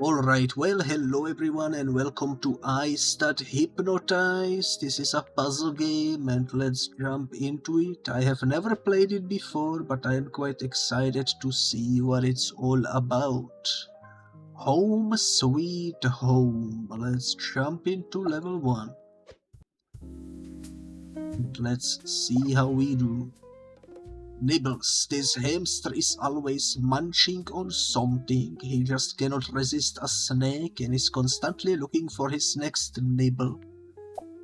Alright, well, hello everyone and welcome to Hypnotise. This is a puzzle game and let's jump into it. I have never played it before, but I am quite excited to see what it's all about. Home sweet home. Let's jump into level 1. And let's see how we do. Nibbles, this hamster is always munching on something. He just cannot resist a snack and is constantly looking for his next nibble.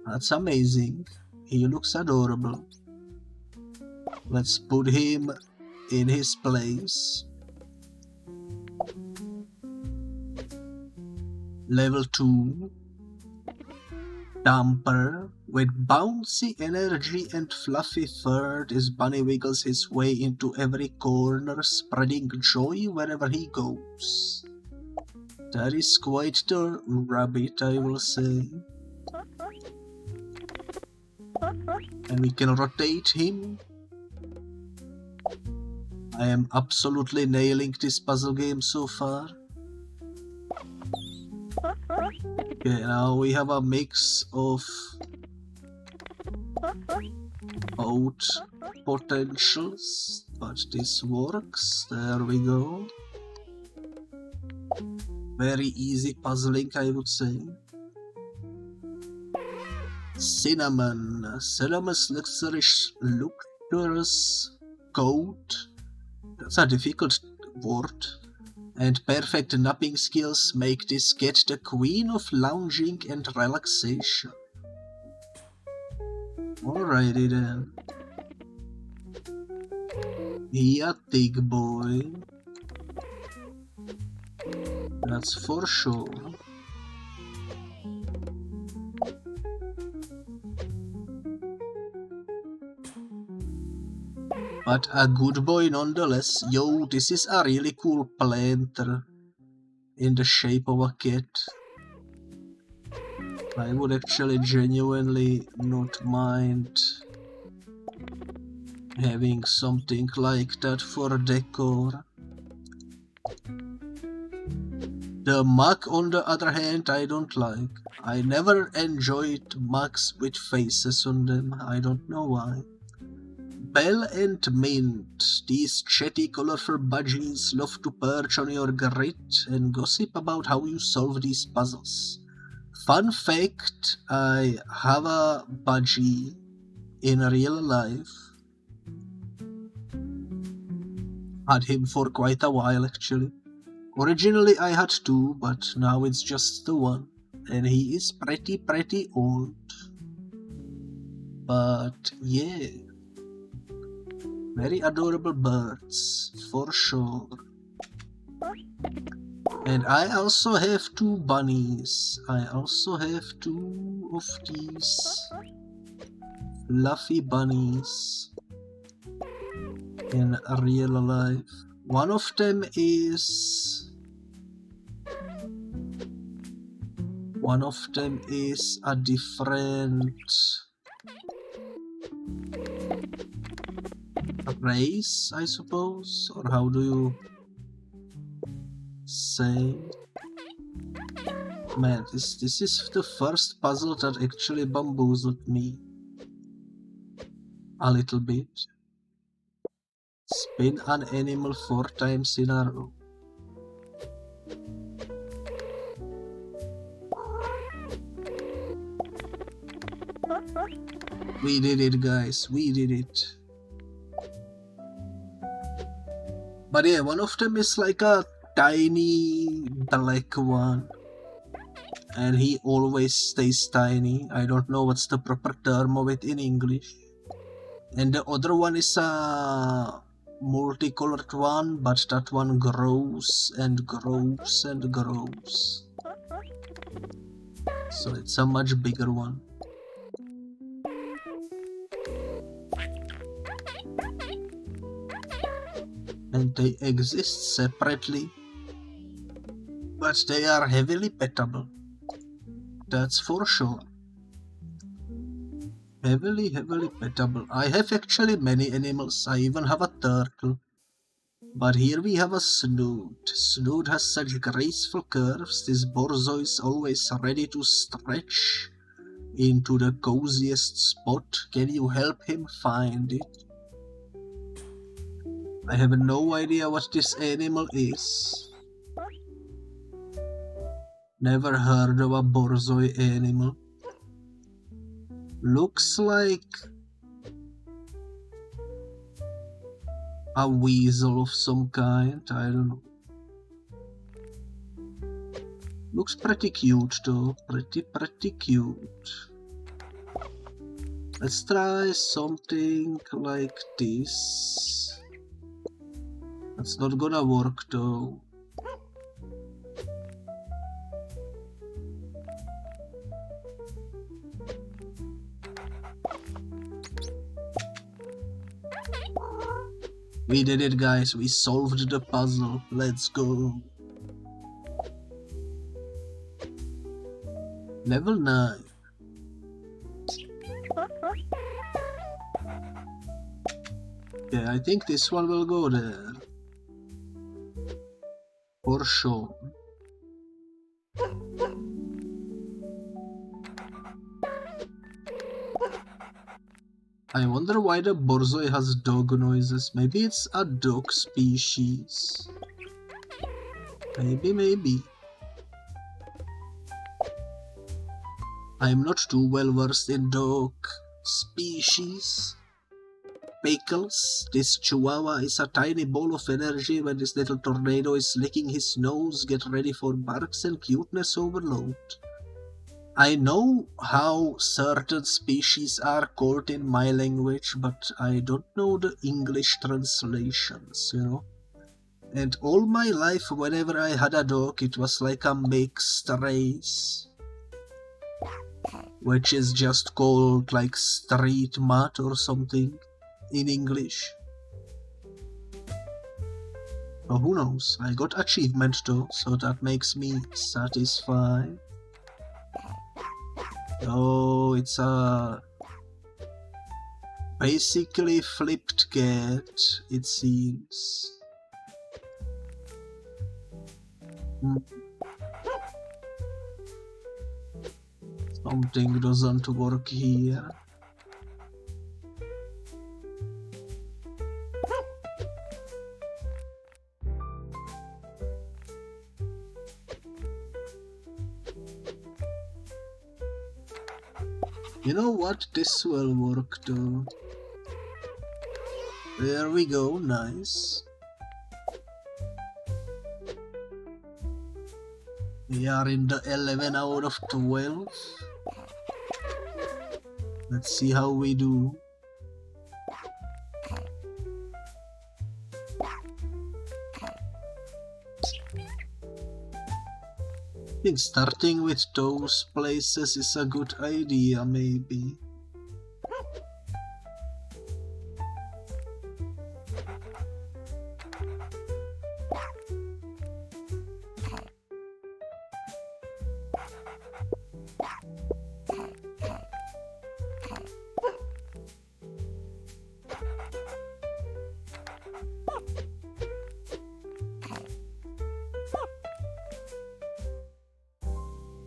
That's amazing. He looks adorable. Let's put him in his place. Level 2. Dumper. With bouncy energy and fluffy fur, this bunny wiggles his way into every corner, spreading joy wherever he goes. That is quite the rabbit, I will say. And we can rotate him. I am absolutely nailing this puzzle game so far. Okay, now we have a mix of both potentials, but this works. There we go. Very easy puzzling, I would say. Cinnamon. Cinnamon's luxurious coat. That's a difficult word. And perfect napping skills make this cat the queen of lounging and relaxation. Alrighty then. Yeah, big boy. That's for sure. But a good boy nonetheless. Yo, this is a really cool planter in the shape of a cat. I would actually genuinely not mind having something like that for decor. The mug, on the other hand, I don't like. I never enjoyed mugs with faces on them. I don't know why. Bell and Mint. These chatty colorful budgies love to perch on your grit and gossip about how you solve these puzzles. Fun fact, I have a budgie in real life. Had him for quite a while actually. Originally I had two, but now it's just the one. And he is pretty old. But yeah. Very adorable birds, for sure. And I also have two bunnies. I also have two of these fluffy bunnies in real life. One of them is a different race, I suppose, or how do you say? Man, this is the first puzzle that actually bamboozled me a little bit. Spin an animal 4 times in a row. We did it, guys, we did it. But yeah, one of them is like a tiny black one. And he always stays tiny. I don't know what's the proper term of it in English. And the other one is a multicolored one, but that one grows and grows and grows. So it's a much bigger one. And they exist separately, but they are heavily petable. That's for sure. Heavily petable. I have actually many animals. I even have a turtle. But here we have a Snood. Snood has such graceful curves, this Borzoi is always ready to stretch into the coziest spot. Can you help him find it? I have no idea what this animal is. Never heard of a Borzoi animal. Looks like a weasel of some kind, I don't know. Looks pretty cute though, pretty cute. Let's try something like this. That's not gonna work though. We did it, guys, we solved the puzzle, let's go. Level 9. Okay, I think this one will go there. For sure. I wonder why the Borzoi has dog noises. Maybe it's a dog species. Maybe. I'm not too well versed in dog species. Pickles, this chihuahua is a tiny ball of energy. When this little tornado is licking his nose, get ready for barks and cuteness overload. I know how certain species are called in my language, but I don't know the English translations, you know. And all my life, whenever I had a dog, it was like a mixed race, which is just called like street mutt or something in English. Oh, who knows? I got achievement though, so that makes me satisfied. Oh, it's a basically flipped cat, it seems. Something doesn't work here. You know what? This will work too. There we go, nice. We are in the 11 out of 12. Let's see how we do. I think starting with those places is a good idea, maybe.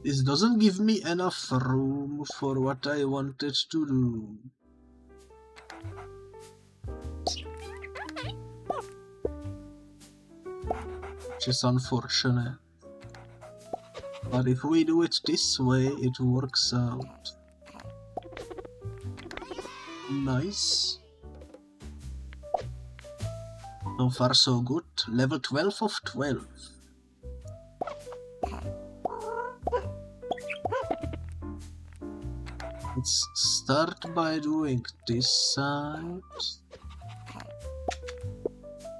This doesn't give me enough room for what I wanted to do. Which is unfortunate. But if we do it this way, it works out. Nice. So far so good. Level 12 of 12. Let's start by doing this side.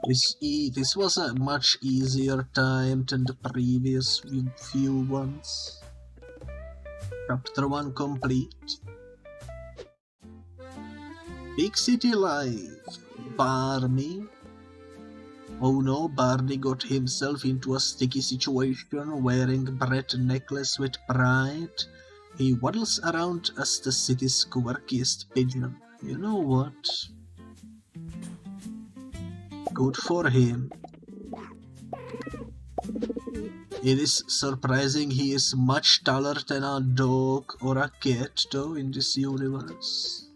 This was a much easier time than the previous few ones. Chapter 1 complete. Big City Life. Barney. Oh no, Barney got himself into a sticky situation wearing bread necklace with pride. He waddles around as the city's quirkiest pigeon. You know what? Good for him. It is surprising he is much taller than a dog or a cat though in this universe.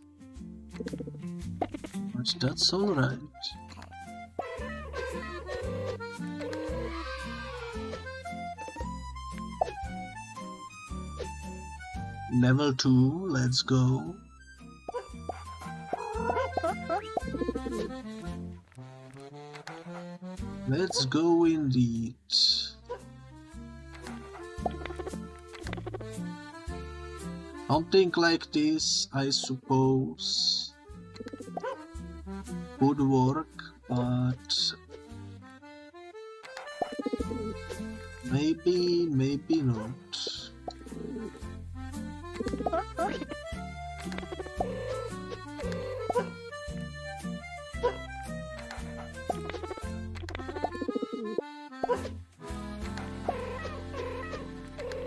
But that's alright. Level 2, let's go. Let's go indeed. Something like this, I suppose, would work, but maybe not.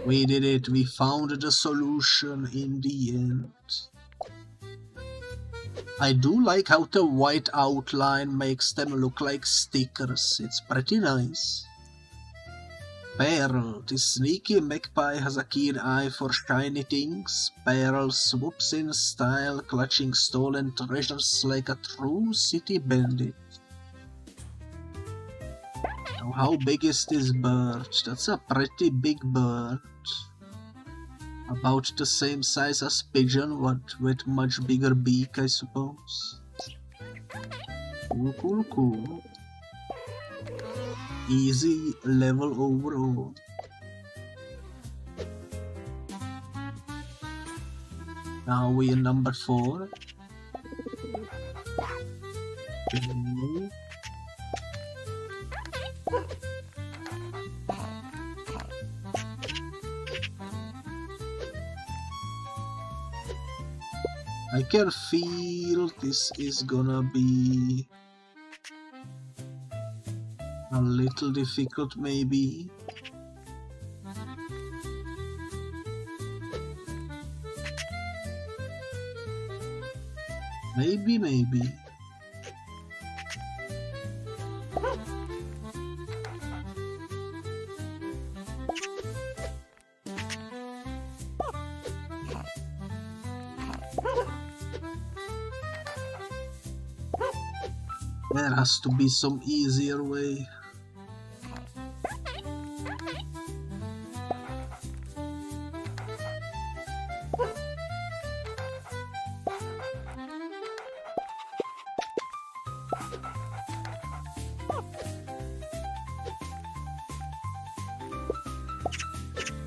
We did it, we found the solution in the end. I do like how the white outline makes them look like stickers, it's pretty nice. Peril, this sneaky magpie has a keen eye for shiny things. Peril swoops in style, clutching stolen treasures like a true city bandit. Now how big is this bird? That's a pretty big bird. About the same size as pigeon, but with much bigger beak, I suppose. Cool. Easy level overall. Now we are number 4. Okay. I can feel this is gonna be a little difficult, maybe. Maybe. There has to be some easier way.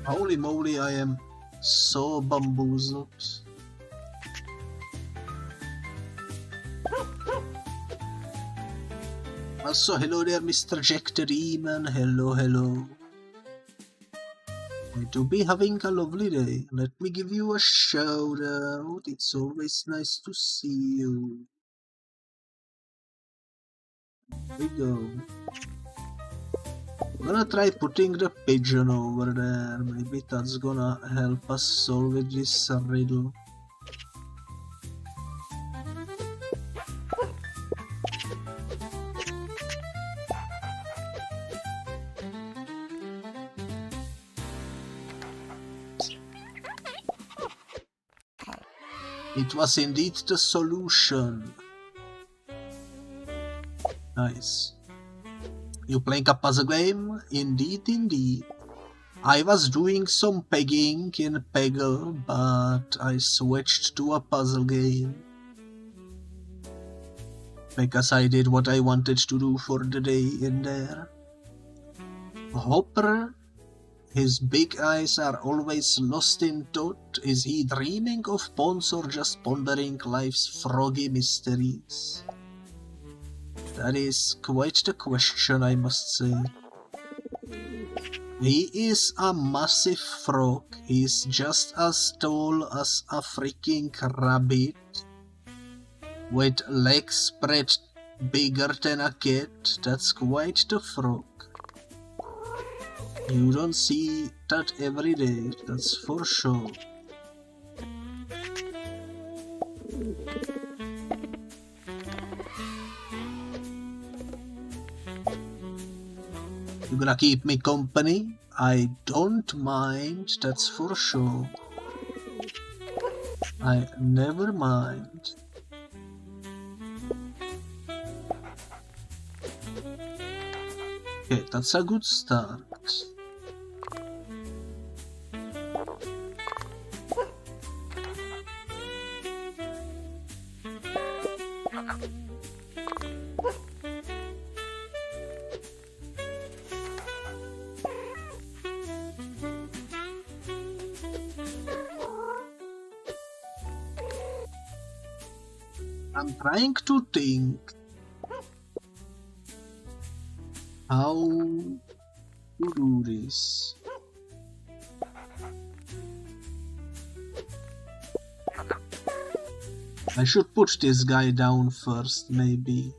Holy moly, I am so bamboozled. Also, hello there, Mr. Jack the Demon. Hello. Going to be having a lovely day. Let me give you a shout out. It's always nice to see you. There we go. I'm gonna try putting the pigeon over there. Maybe that's gonna help us solve this riddle. It was indeed the solution. Nice. You playing a puzzle game? Indeed. I was doing some pegging in Peggle, but I switched to a puzzle game. Because I did what I wanted to do for the day in there. Hopper, his big eyes are always lost in thought. Is he dreaming of pawns or just pondering life's froggy mysteries? That is quite the question, I must say. He is a massive frog. He's just as tall as a freaking rabbit, with legs spread bigger than a cat. That's quite the frog. You don't see that every day, that's for sure. You're gonna keep me company? I don't mind, that's for sure. I never mind. Okay, that's a good start. I'm trying to think how to do this. I should put this guy down first, maybe.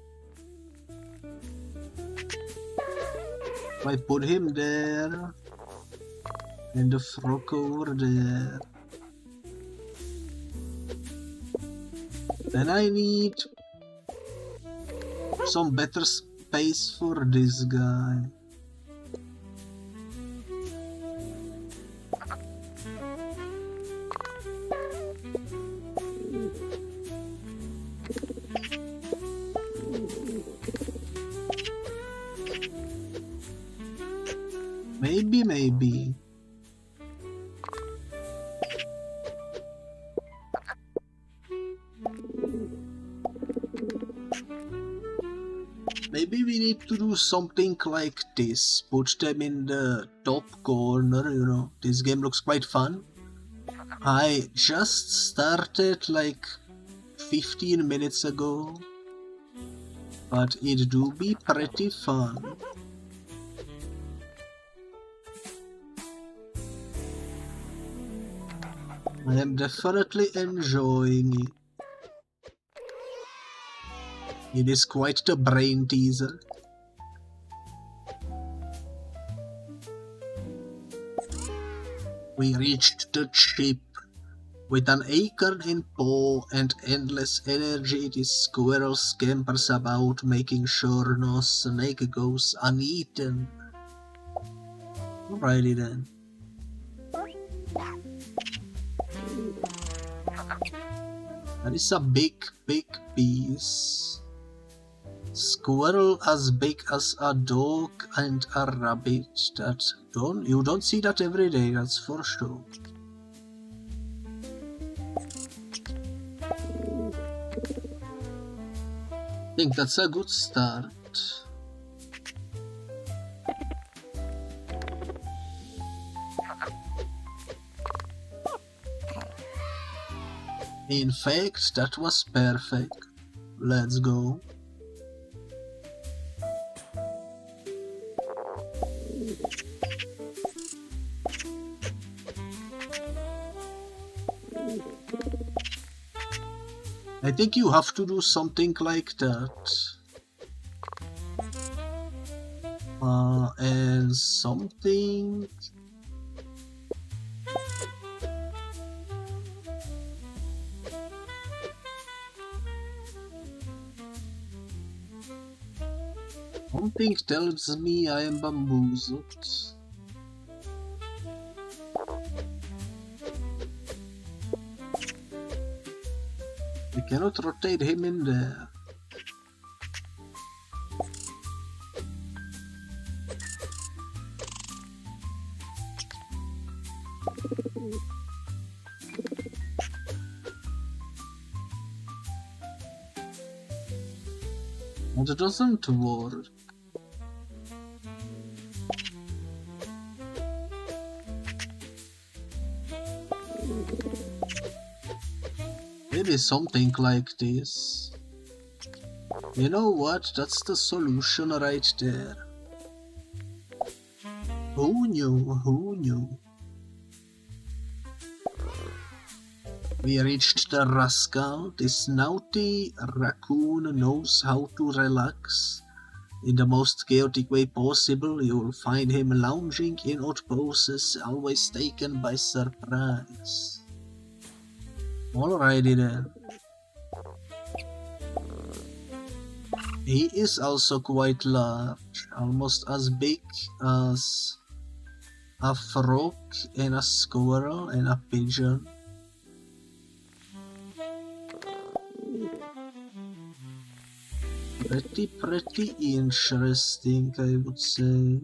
If I put him there, and the frog over there, then I need some better space for this guy. Maybe. Maybe we need to do something like this. Put them in the top corner, you know. This game looks quite fun. I just started like 15 minutes ago, but it do be pretty fun. I am definitely enjoying it. It is quite the brain teaser. We reached the ship. With an acorn in paw and endless energy, this squirrel scampers about, making sure no snake goes uneaten. Alrighty then. That is a big piece. Squirrel as big as a dog and a rabbit. You don't see that every day, that's for sure. I think that's a good start. In fact, that was perfect. Let's go. I think you have to do something like that. And something... Something tells me I am bamboozled. We cannot rotate him in there. It doesn't work. Maybe something like this. You know what? That's the solution right there. Who knew? Who knew? We reached the rascal. This naughty raccoon knows how to relax. In the most chaotic way possible, you'll find him lounging in odd poses, always taken by surprise. Alrighty then. He is also quite large, almost as big as a frog and a squirrel and a pigeon. Pretty interesting, I would say.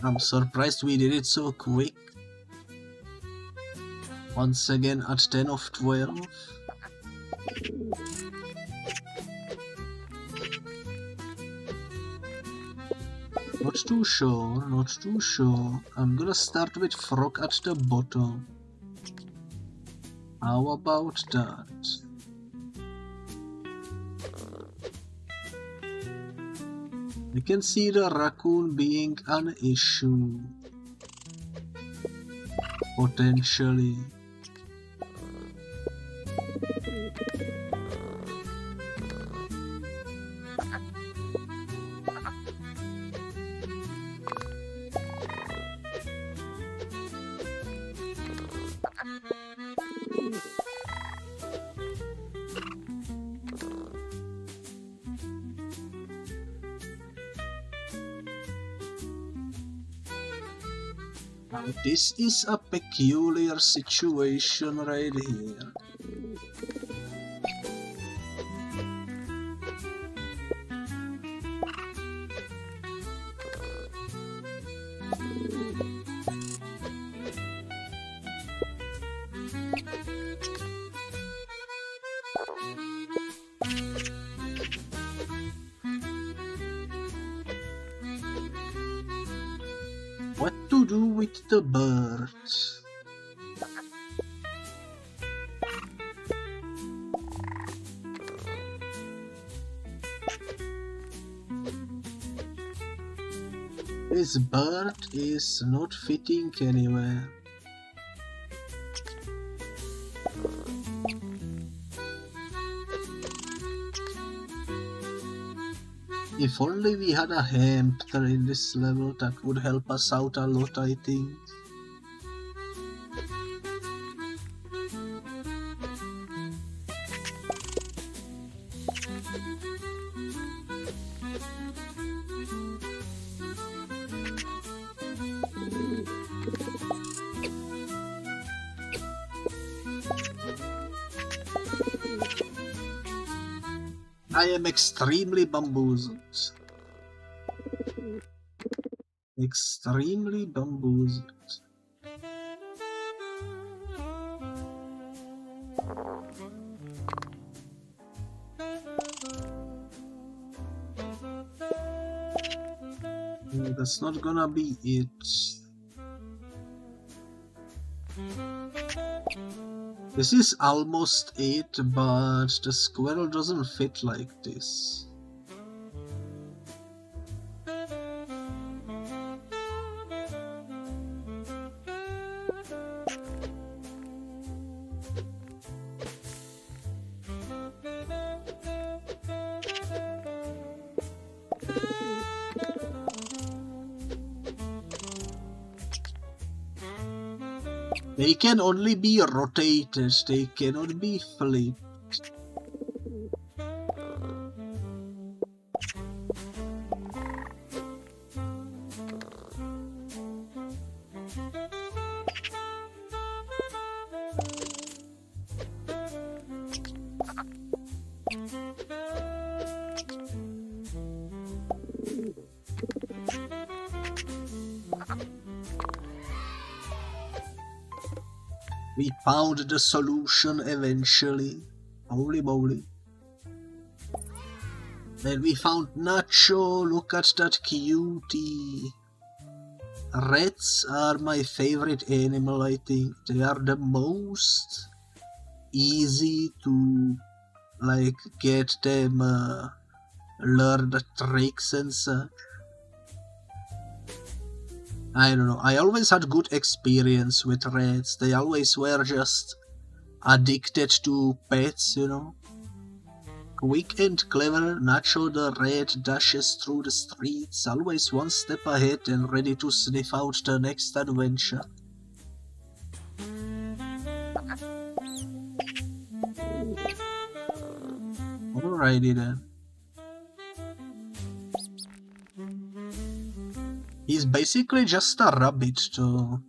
I'm surprised we did it so quick. Once again at 10 of 12. Not too sure. I'm gonna start with frog at the bottom. How about that? We can see the raccoon being an issue. Potentially. This is a peculiar situation right here. What to do with the birds? This bird is not fitting anywhere. If only we had a hamster in this level, that would help us out a lot, I think. I am extremely bamboozled. Extremely bamboozled. That's not gonna be it. This is almost it, but the squirrel doesn't fit like this. They can only be rotated, they cannot be flipped. We found the solution eventually. Holy moly. Then we found Nacho. Look at that cutie. Rats are my favorite animal, I think. They are the most easy to get them learn the tricks and such. I don't know, I always had good experience with rats. They always were just addicted to pets, you know. Quick and clever, Nacho the rat dashes through the streets, always one step ahead and ready to sniff out the next adventure. Alrighty then. He's basically just a rabbit too.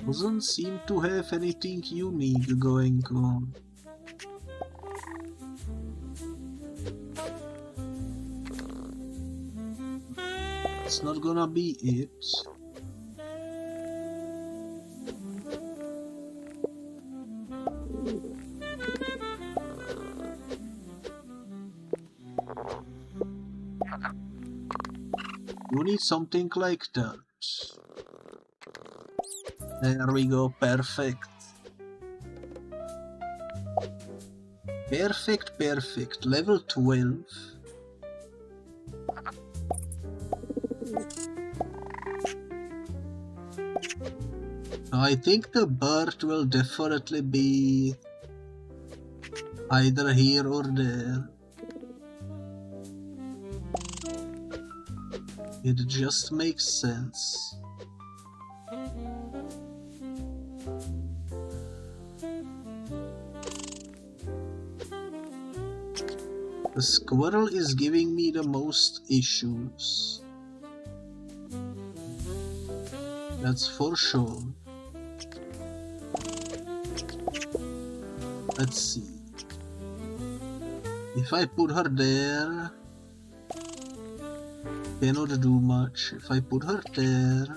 Doesn't seem to have anything unique going on. It's not gonna be it. You need something like that. There we go, perfect. Perfect, perfect. Level 12. I think the bird will definitely be either here or there. It just makes sense. The squirrel is giving me the most issues. That's for sure. Let's see. If I put her there, cannot do much. If I put her there,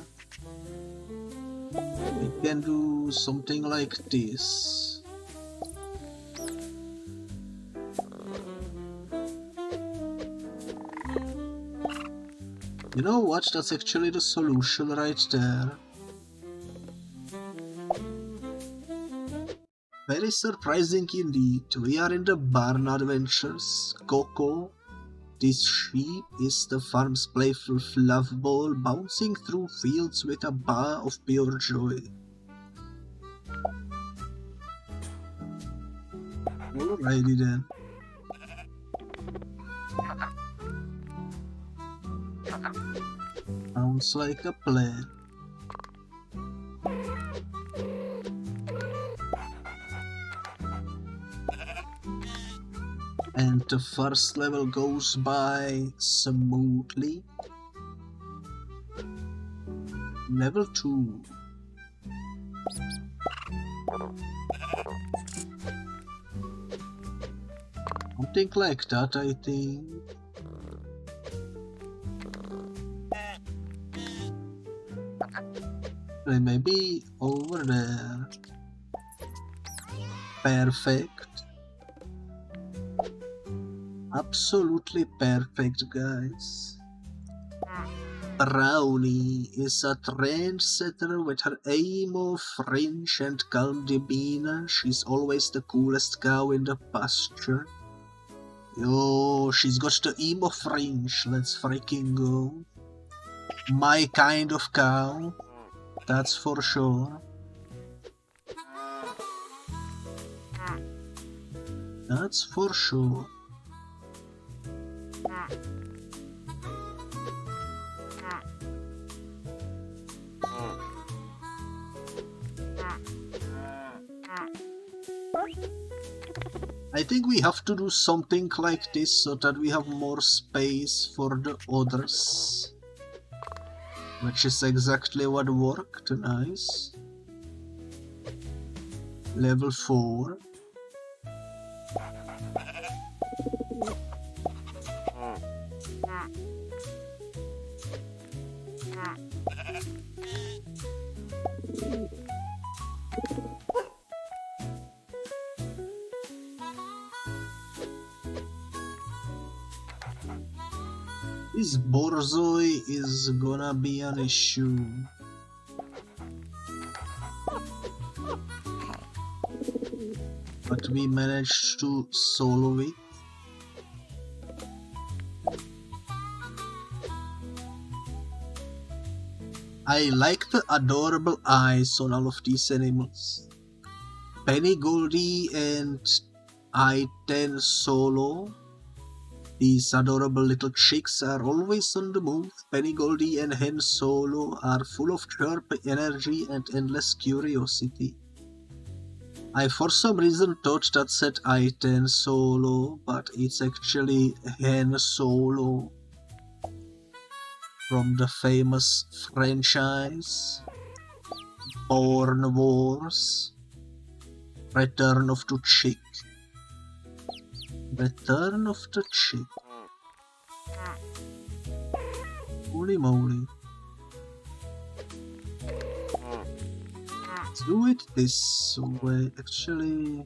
I can do something like this. You know what? That's actually the solution right there. Very surprising indeed. We are in the barn adventures. Coco. This sheep is the farm's playful fluff ball, bouncing through fields with a bar of pure joy. Alrighty then. Sounds like a plan. And the first level goes by smoothly. Level 2. Something like that, I think. Maybe over there. Perfect. Absolutely perfect, guys. Brownie is a trendsetter with her emo fringe and calm demeanor. She's always the coolest cow in the pasture. Yo, she's got the emo fringe. Let's freaking go. My kind of cow. That's for sure. That's for sure. I think we have to do something like this so that we have more space for the others. Which is exactly what worked. Nice. Level 4. This borzoi is gonna be an issue. But we managed to solve it. I like the adorable eyes on all of these animals. Penny Goldie and I-10 Solo. These adorable little chicks are always on the move. Penny Goldie and Hen Solo are full of chirp, energy, and endless curiosity. I for some reason thought that said I-10 Solo, but it's actually Hen Solo from the famous franchise Born Wars, Return of the Chick. Return of the Chick. Holy moly. Let's do it this way. Actually,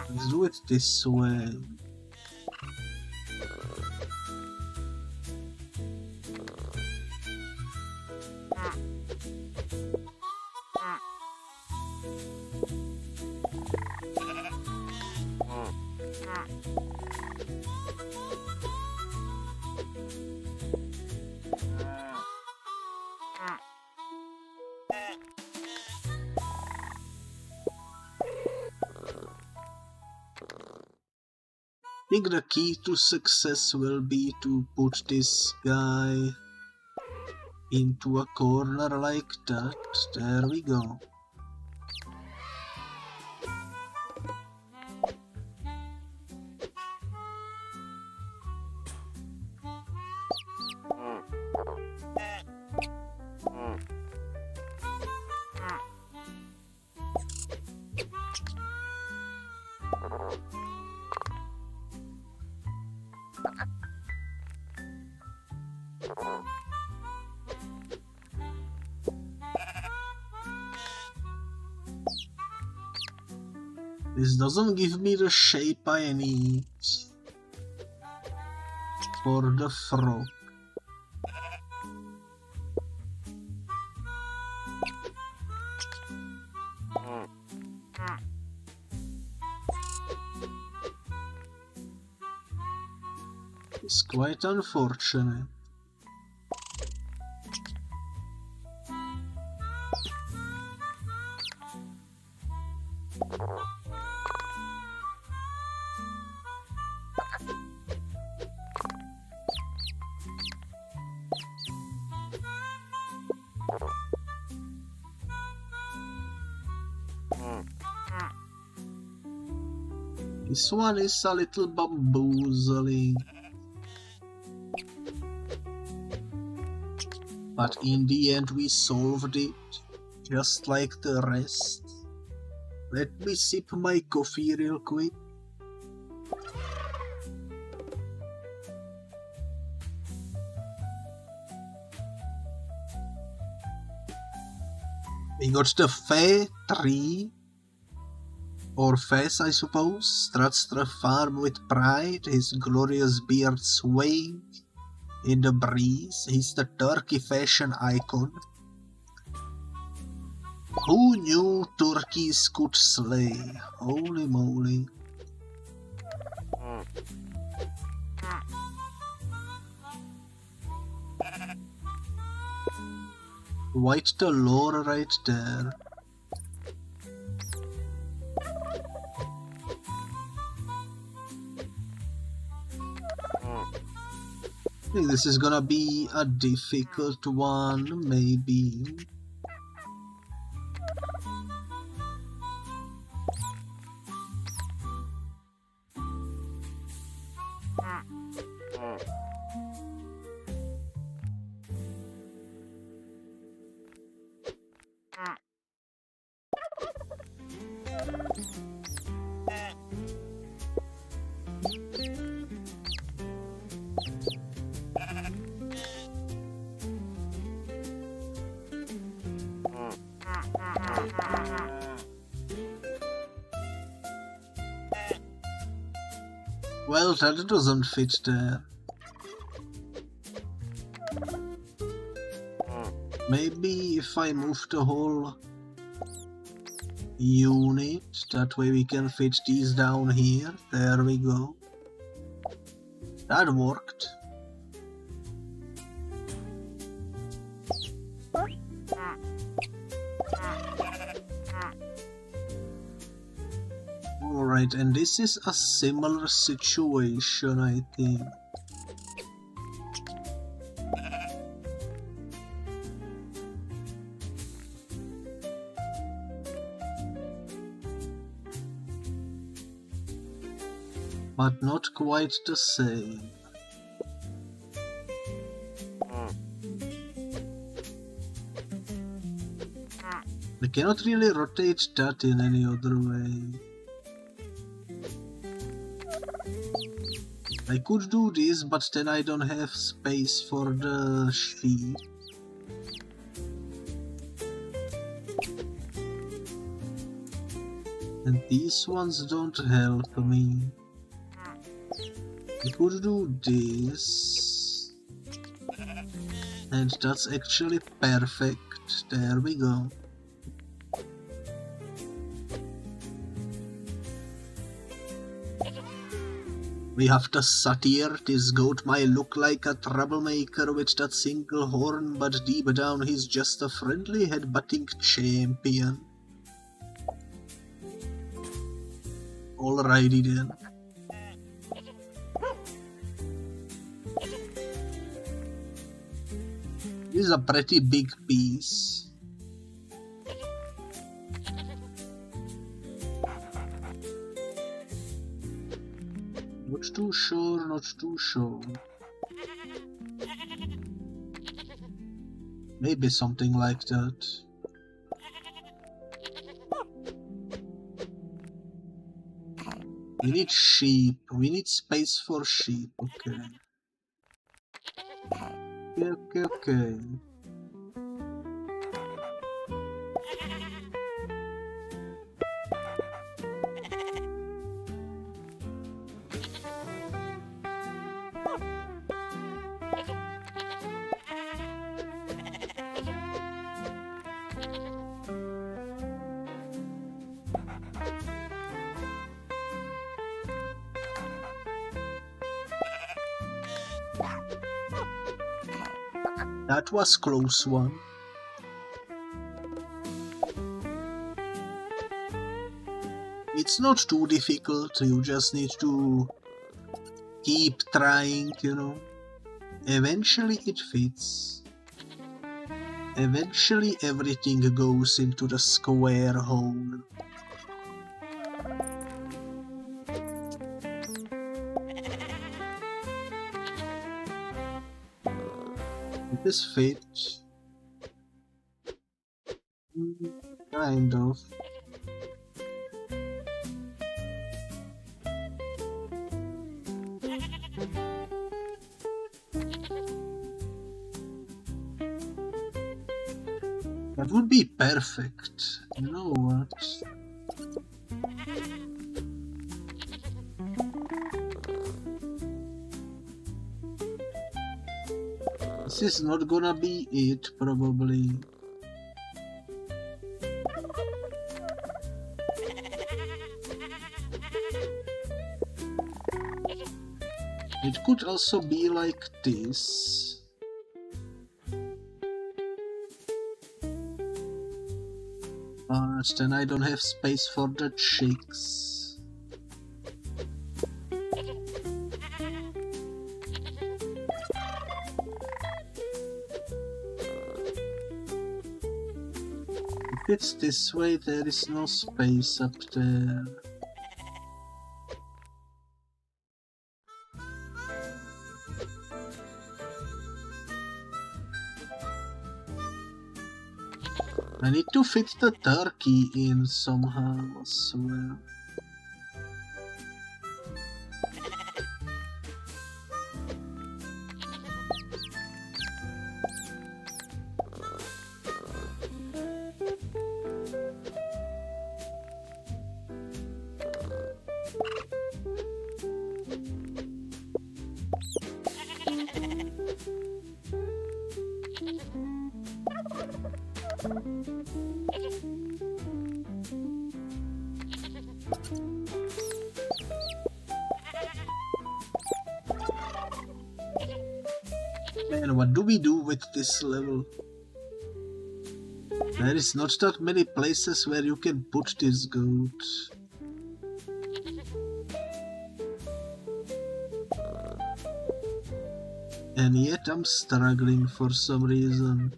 let's do it this way. I think the key to success will be to put this guy into a corner like that. There we go. This doesn't give me the shape I need for the frog. It's quite unfortunate. This one is a little bamboozling, but in the end we solved it, just like the rest. Let me sip my coffee real quick. We got the Fae tree, or Fez, I suppose, struts the farm with pride, his glorious beard swaying in the breeze. He's the turkey fashion icon. Who knew turkeys could slay? Holy moly. Quite the lore right there. I think this is gonna be a difficult one, maybe. Well, that doesn't fit there. Maybe if I move the whole unit, that way we can fit these down here. There we go. That worked. Right, and this is a similar situation, I think. But not quite the same. I cannot really rotate that in any other way. I could do this, but then I don't have space for the sheep. And these ones don't help me. I could do this. And that's actually perfect. There we go. We have the satyr. This goat might look like a troublemaker with that single horn, but deep down he's just a friendly headbutting champion. Alrighty then. This is a pretty big piece. Not too sure, not too sure. Maybe something like that. We need sheep. We need space for sheep. Okay. Okay. That was close one. It's not too difficult, you just need to keep trying, you know. Eventually it fits. Eventually everything goes into the square hole. This fit. Kind of. That would be perfect. You know what? This is not gonna be it, probably. It could also be like this. But then I don't have space for the chicks. If it's this way, there is no space up there. I need to fit the turkey in somehow as well. Man, what do we do with this level? There is not that many places where you can put this goat. And yet I'm struggling for some reason.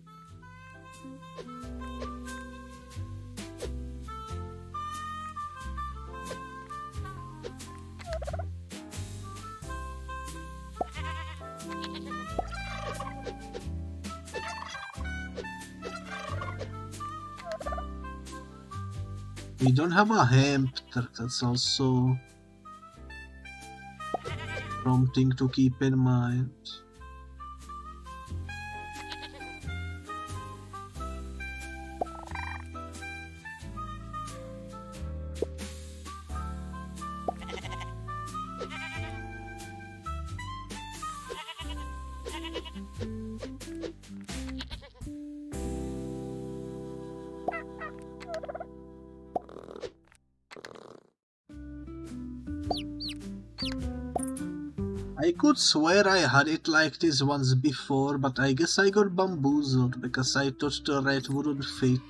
We don't have a hemp, that's also something to keep in mind. I could swear I had it like this once before, but I guess I got bamboozled because I thought the red wouldn't fit.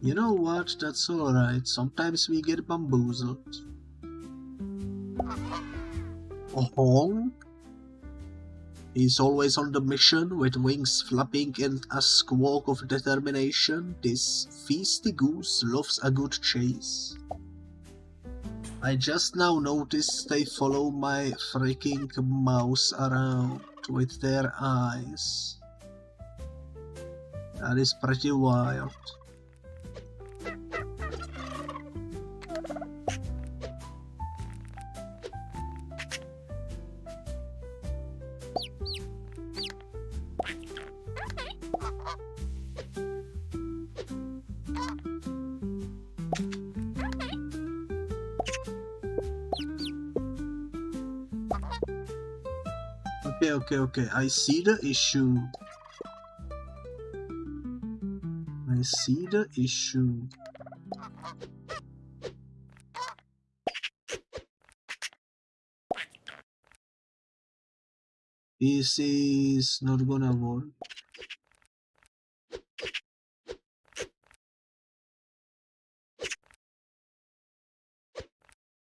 You know what, that's alright, sometimes we get bamboozled. Oh, he's always on the mission with wings flapping and a squawk of determination. This feisty goose loves a good chase. I just now noticed they follow my freaking mouse around with their eyes. That is pretty wild. Okay, I see the issue. This is not gonna work.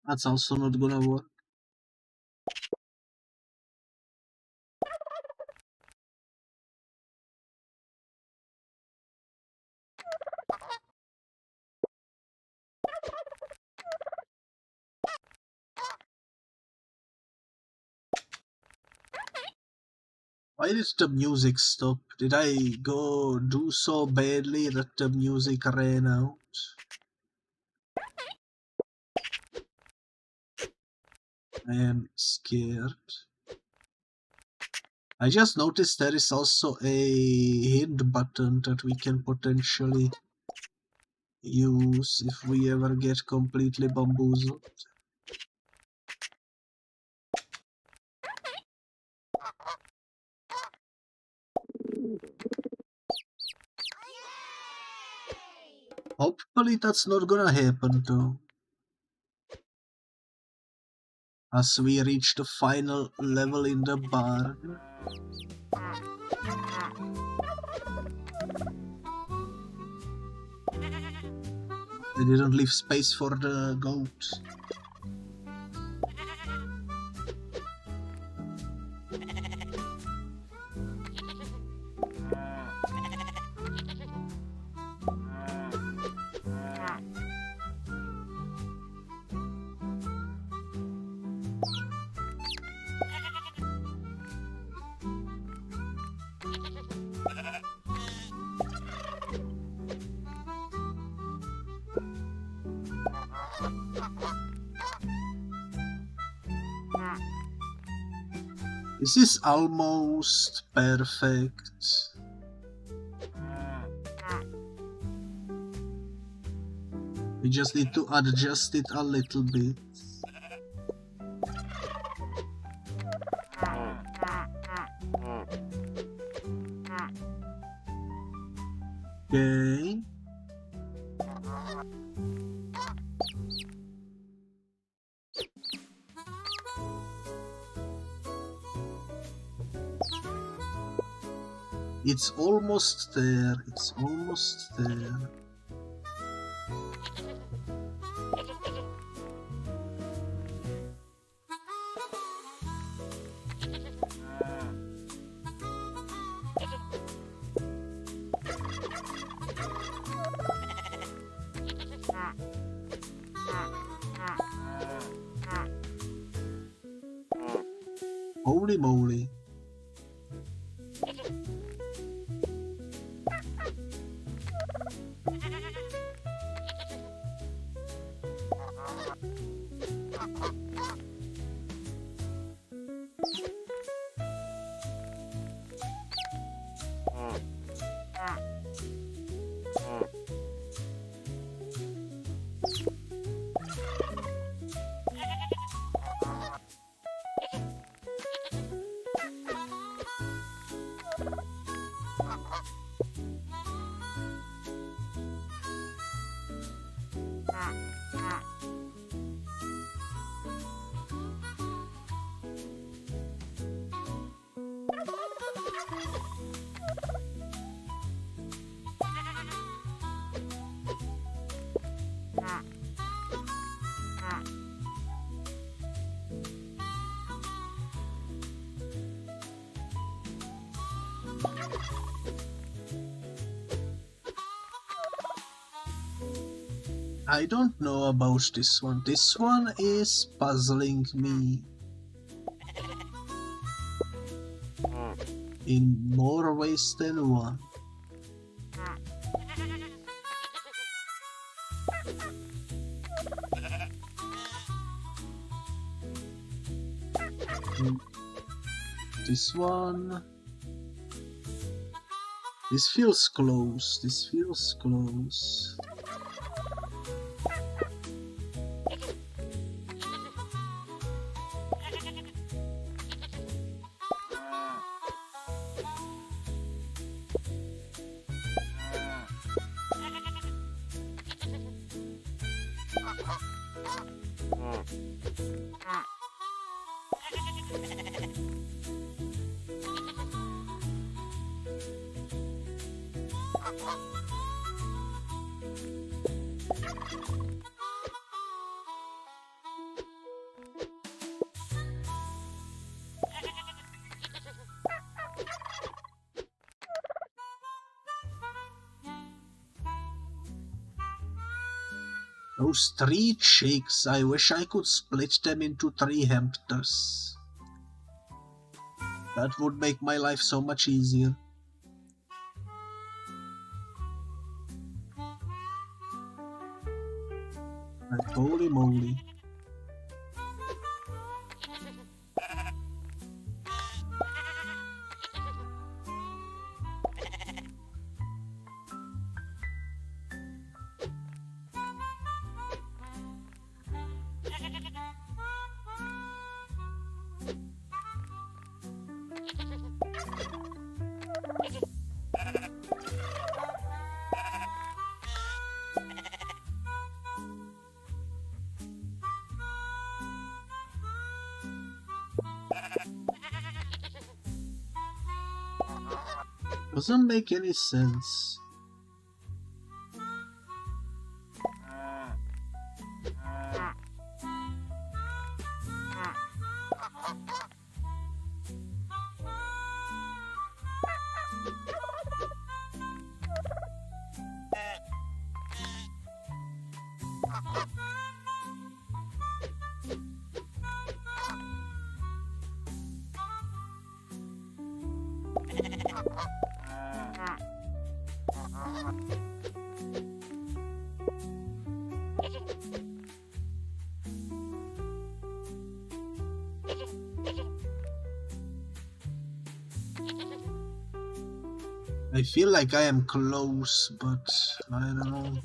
That's also not gonna work. Why did the music stop? Did I go do so badly that the music ran out? I am scared. I just noticed there is also a hint button that we can potentially use if we ever get completely bamboozled. Hopefully that's not gonna happen though. As we reach the final level in the barn. They didn't leave space for the goat. This is almost perfect. We just need to adjust it a little bit. Okay. It's almost there, it's almost there. Holy moly. I don't know about this one. This one is puzzling me in more ways than one. This one. This feels close. This feels close. Those 3 chicks, I wish I could split them into 3 hamsters. That would make my life so much easier. Like, holy moly. Doesn't make any sense. I feel like I am close, but I don't know.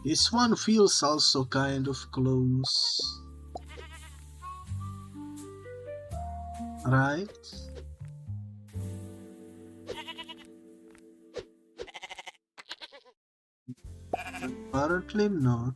This one feels also kind of close. Right? Apparently not.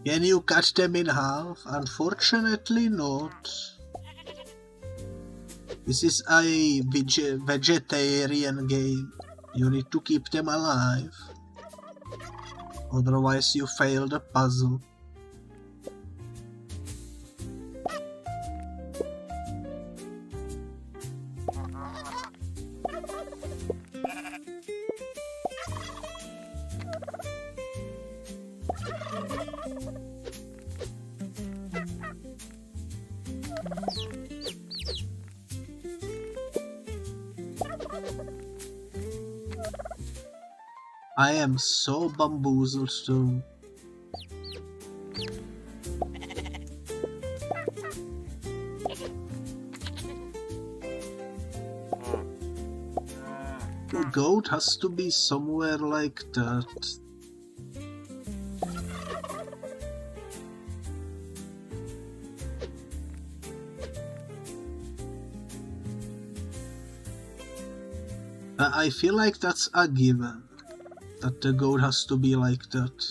Can you cut them in half? Unfortunately not. This is a vegetarian game. You need to keep them alive. Otherwise you fail the puzzle. I am so bamboozled too. The goat has to be somewhere like that. I feel like that's a given. That the goat has to be like that.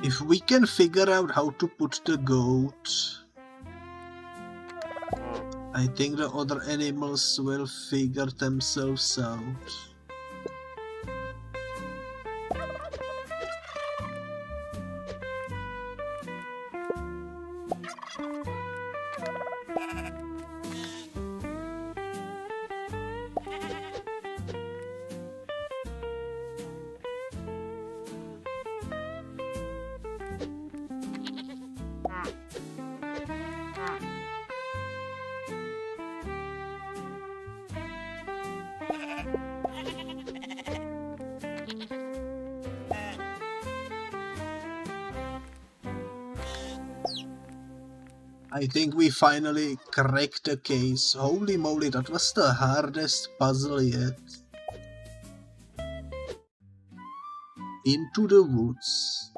If we can figure out how to put the goat, I think the other animals will figure themselves out. I think we finally cracked the case. Holy moly, that was the hardest puzzle yet. Into the woods.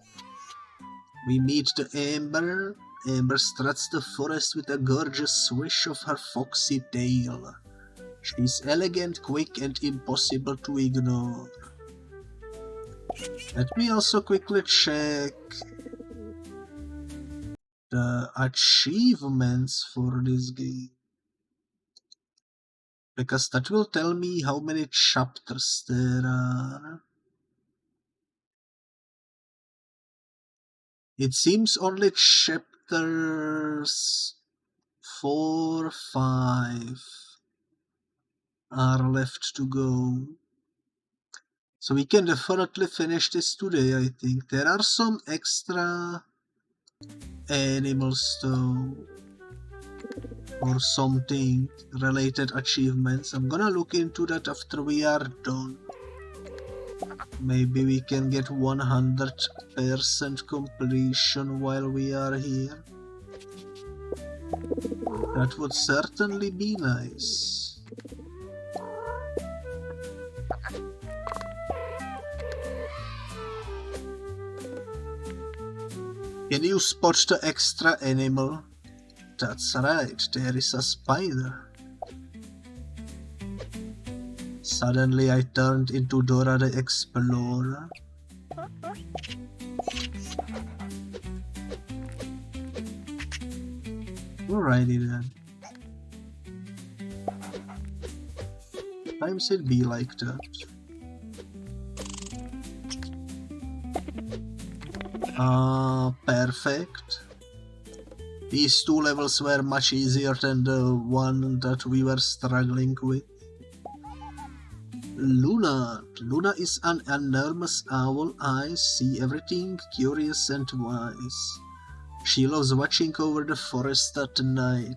We meet the Amber. Amber struts the forest with a gorgeous swish of her foxy tail. She's elegant, quick, and impossible to ignore. Let me also quickly check the achievements for this game, because that will tell me how many chapters there are. It seems only chapters 4, 5 are left to go. So we can definitely finish this today, I think. There are some extra animals though. or something related achievements. I'm gonna look into that after we are done. Maybe we can get 100% completion while we are here. That would certainly be nice. Can you spot the extra animal? That's right, there is a spider. Suddenly I turned into Dora the Explorer. Alrighty then. Times it be like that. Perfect. These two levels were much easier than the one that we were struggling with. Luna. Luna is an enormous owl eyes, see everything, curious and wise. She loves watching over the forest at night.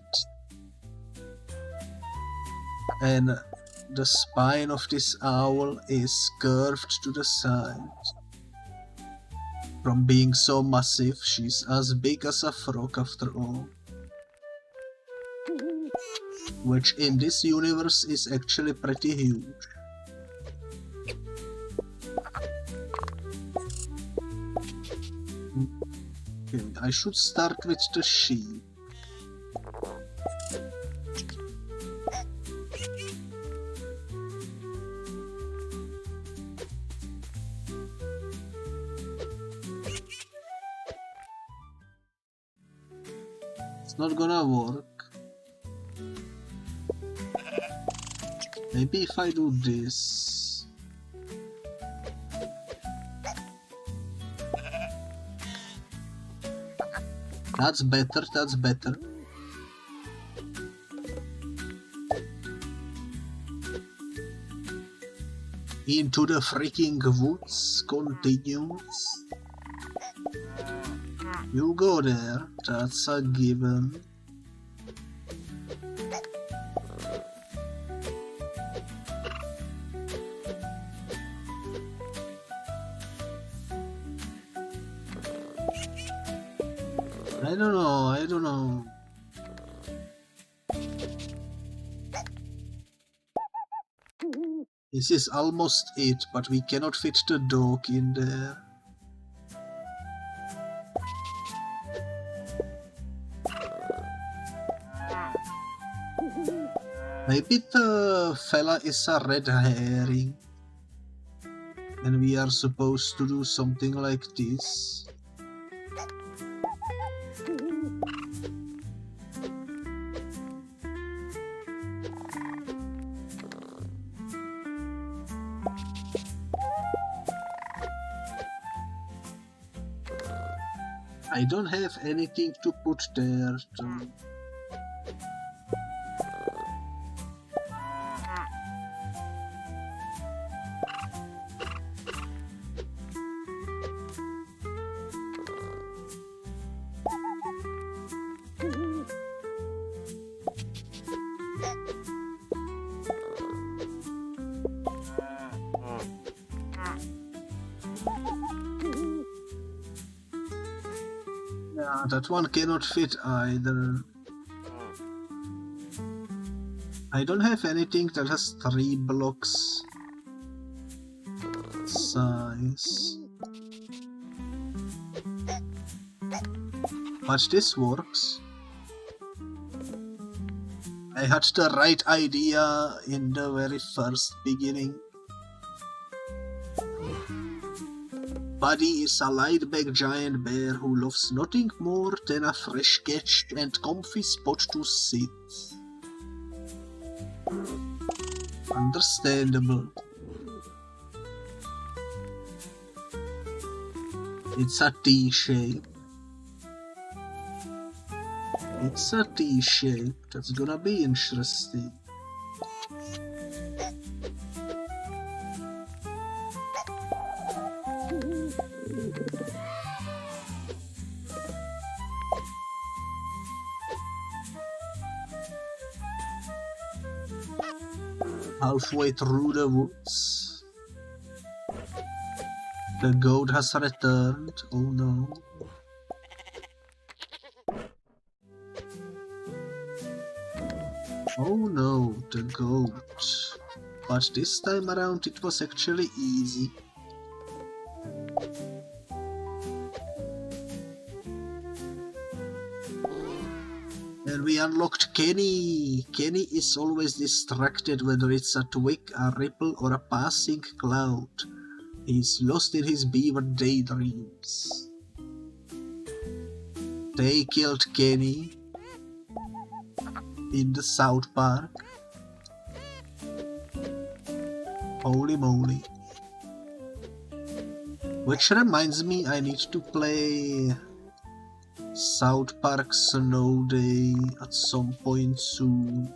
And the spine of this owl is curved to the side. From being so massive, she's as big as a frog after all. Which in this universe is actually pretty huge. Okay, I should start with the sheep. It's not gonna work. Maybe if I do this. That's better, that's better. Into the freaking woods continues. You go there, that's a given. I don't know. This is almost it, but we cannot fit the dog in there. Maybe the fella is a red herring, and we are supposed to do something like this. I don't have anything to put there though. That one cannot fit either. I don't have anything that has 3 blocks size. But this works. I had the right idea in the very first beginning. Buddy is a laid-back giant bear who loves nothing more than a fresh catch and comfy spot to sit. Understandable. It's a T-shape. It's a T-shape. That's gonna be interesting. halfway through the woods. The goat has returned. Oh no. Oh no, the goat. But this time around it was actually easy. And we unlocked Kenny. Kenny is always distracted whether it's a twig, a ripple or a passing cloud. He's lost in his beaver daydreams. They killed Kenny in the South Park. Holy moly. Which reminds me, I need to play South Park Snow Day at some point soon.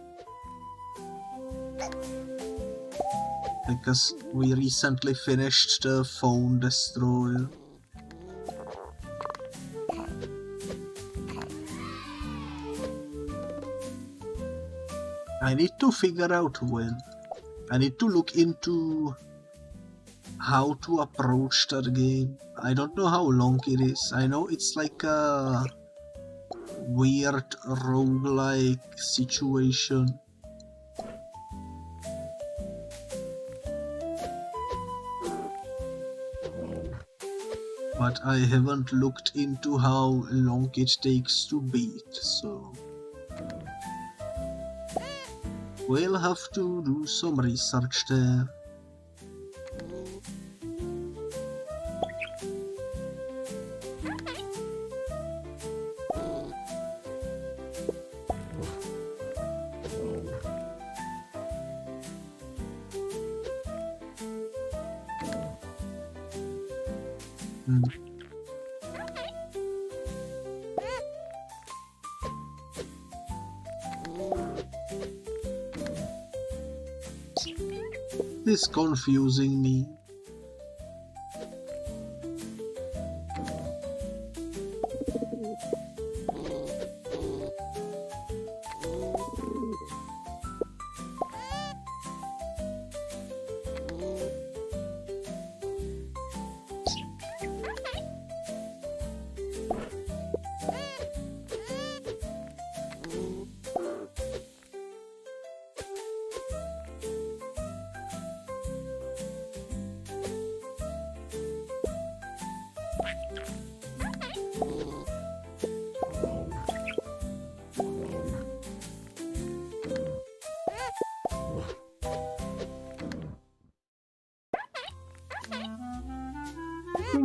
Because we recently finished the Phone Destroyer. I need to figure out when. I need to look into how to approach that game. I don't know how long it is. I know it's like a weird roguelike situation. But I haven't looked into how long it takes to beat, so we'll have to do some research there. This is confusing me.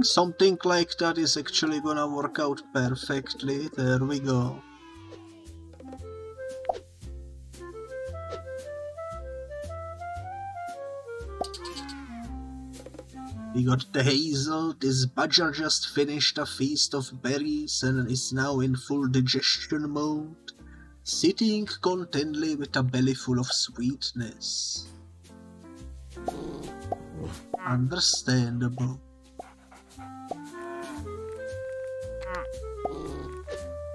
Something like that is actually gonna work out perfectly. There we go. We got the hazel. This badger just finished a feast of berries and is now in full digestion mode, sitting contentedly with a belly full of sweetness. Understandable.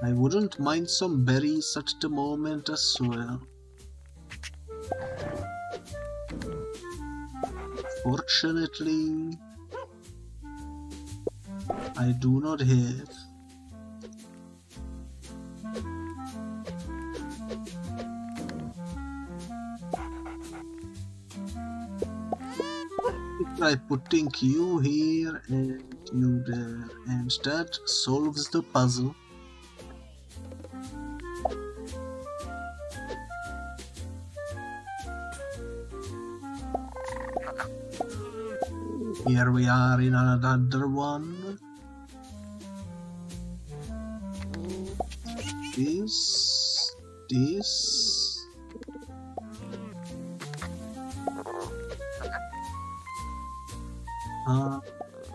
I wouldn't mind some berries at the moment as well. Fortunately, I do not have. Try putting you here and you there, and that solves the puzzle. Here we are in another one. This.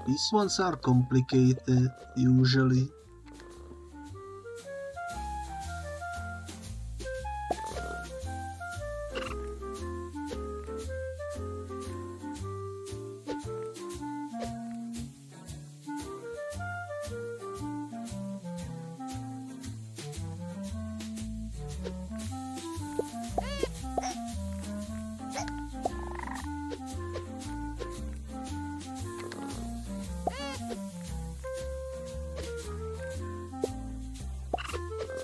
These ones are complicated, usually.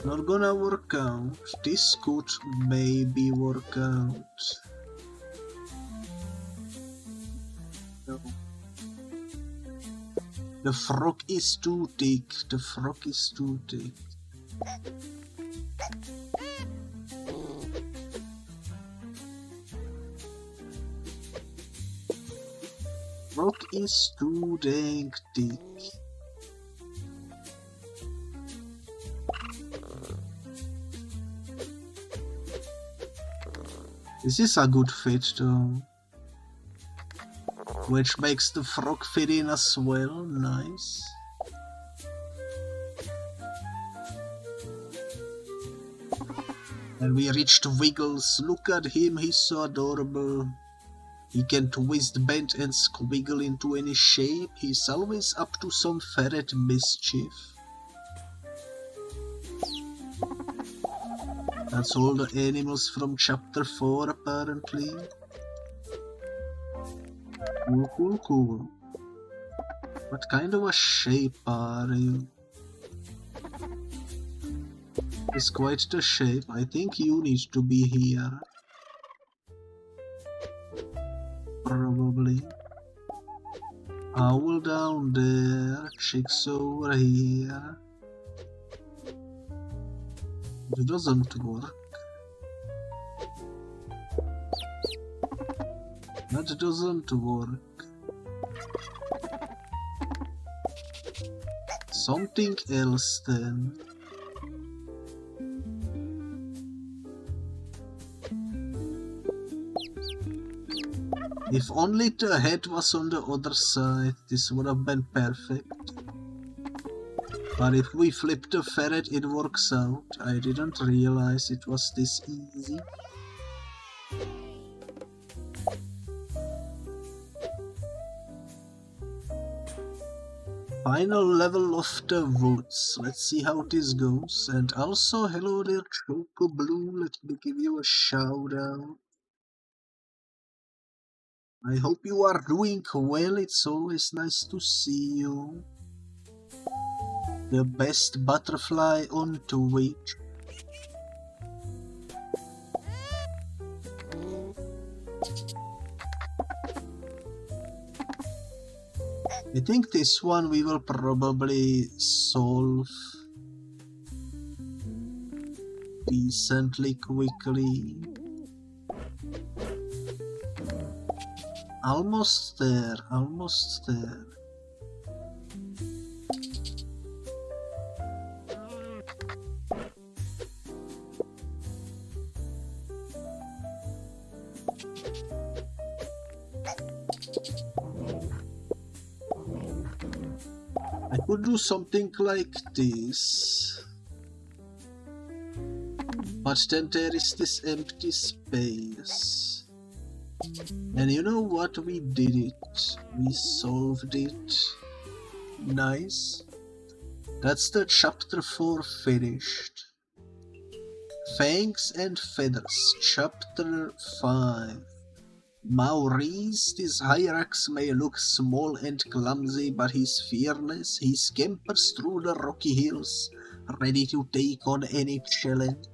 not gonna work out. This could maybe work out. No. The frog is too thick. The frog is too thick. Frog is too dang thick. This is a good fit though. Which makes the frog fit in as well. Nice. And we reached Wiggles. Look at him, he's so adorable. He can twist, bend and squiggle into any shape. He's always up to some ferret mischief. That's all the animals from chapter 4 apparently. Cool, cool, cool. What kind of a shape are you? It's quite the shape. I think you need to be here. Probably. Owl down there, chicks over here. It doesn't work. That doesn't work. Something else then. If only the head was on the other side, this would have been perfect. But if we flip the ferret, it works out. I didn't realize it was this easy. Final level of the woods. Let's see how this goes. And also, hello there, Choco Blue. Let me give you a shout out. I hope you are doing well. It's always nice to see you. The best butterfly on Twitch. I think this one we will probably solve decently quickly. Almost there, almost there. I could do something like this, but then there is this empty space. And you know what? We did it. We solved it. Nice. That's the chapter 4 finished. Fangs and Feathers, chapter 5. Maurice, this Hyrax may look small and clumsy, but he's fearless. He scampers through the rocky hills, ready to take on any challenge.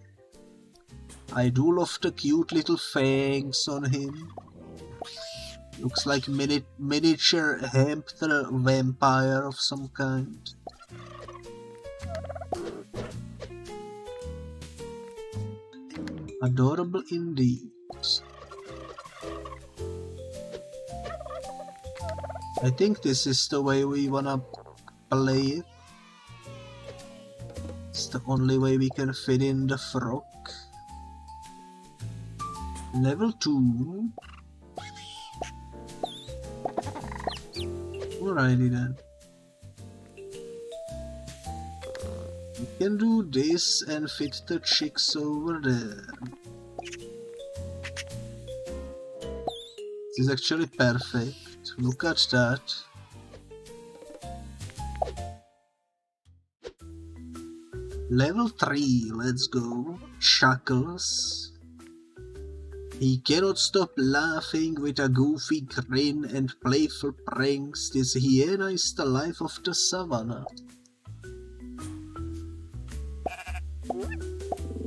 I do love the cute little fangs on him. Looks like miniature hamster vampire of some kind. Adorable indeed. I think this is the way we wanna play it. It's the only way we can fit in the frog. Level 2. Alrighty then. We can do this and fit the chicks over there. This is actually perfect. Look at that. Level 3, let's go. Chuckles. He cannot stop laughing with a goofy grin and playful pranks. This hyena is the life of the savannah.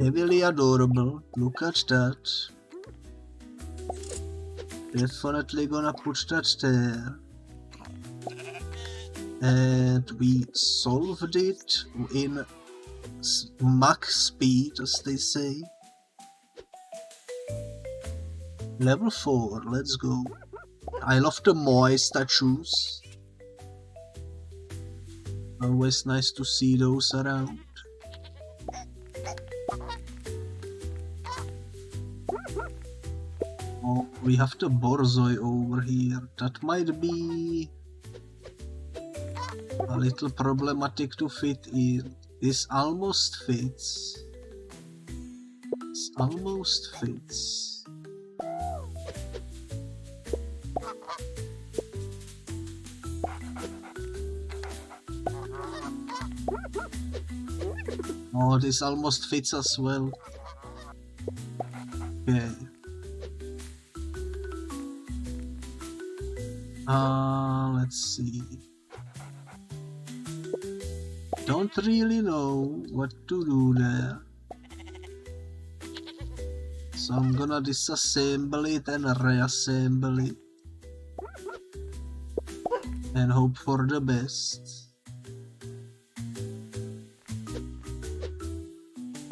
Heavily adorable. Look at that. Definitely gonna put that there. And we solved it in max speed, as they say. Level 4, let's go. I love the Moai statues. Always nice to see those around. Oh, we have the Borzoi over here. That might be a little problematic to fit in. This almost fits. This almost fits. Oh, this almost fits as well. Okay. Let's see. Don't really know what to do there. So I'm gonna disassemble it and reassemble it. And hope for the best.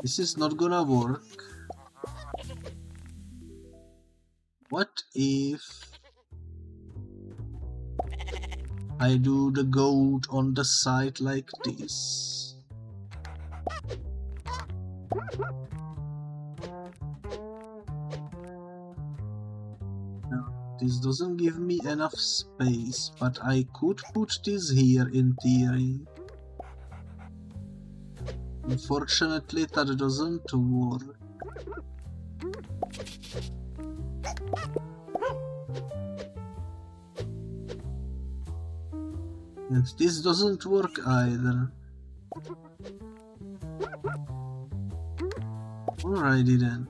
This is not gonna work. What if I do the goat on the side like this? No, this doesn't give me enough space, but I could put this here in theory. Unfortunately, that doesn't work. And this doesn't work either. Alrighty then.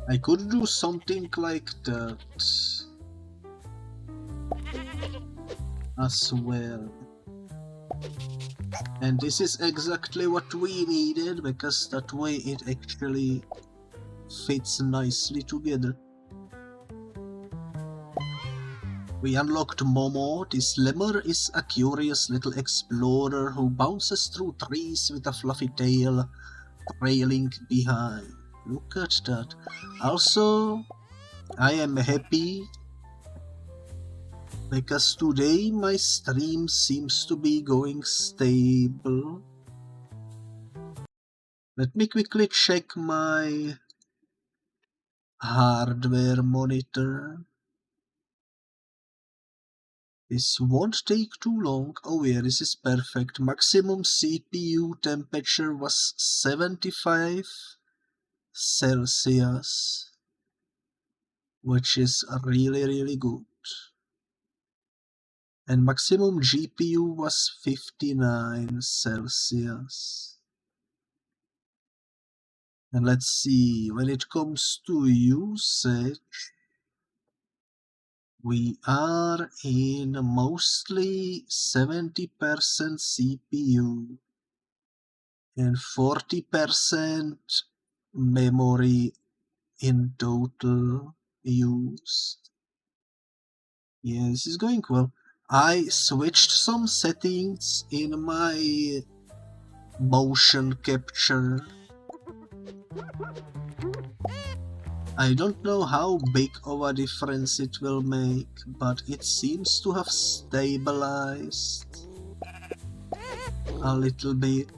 I could do something like that as well. And this is exactly what we needed, because that way it actually fits nicely together. We unlocked Momo. This lemur is a curious little explorer who bounces through trees with a fluffy tail trailing behind. Look at that. Also, I am happy because today my stream seems to be going stable. Let me quickly check my hardware monitor. This won't take too long. Oh yeah, this is perfect. Maximum CPU temperature was 75 Celsius, which is really good. And maximum GPU was 59 Celsius. And let's see, when it comes to usage, we are in mostly 70% CPU and 40% memory in total use. Yeah, this is going well. I switched some settings in my motion capture. I don't know how big of a difference it will make, but it seems to have stabilized a little bit.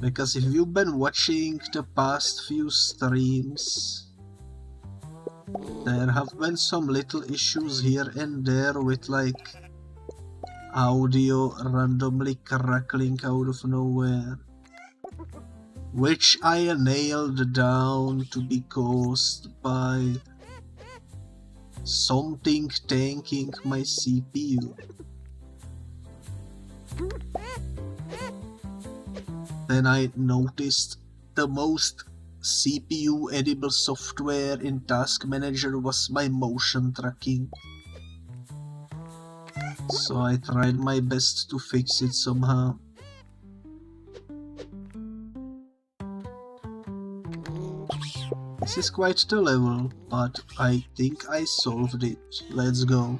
Because if you've been watching the past few streams, there have been some little issues here and there with like audio randomly crackling out of nowhere, which I nailed down to be caused by something tanking my CPU. Then I noticed the most CPU edible software in Task Manager was my motion tracking. So I tried my best to fix it somehow. This is quite the level, but I think I solved it. Let's go.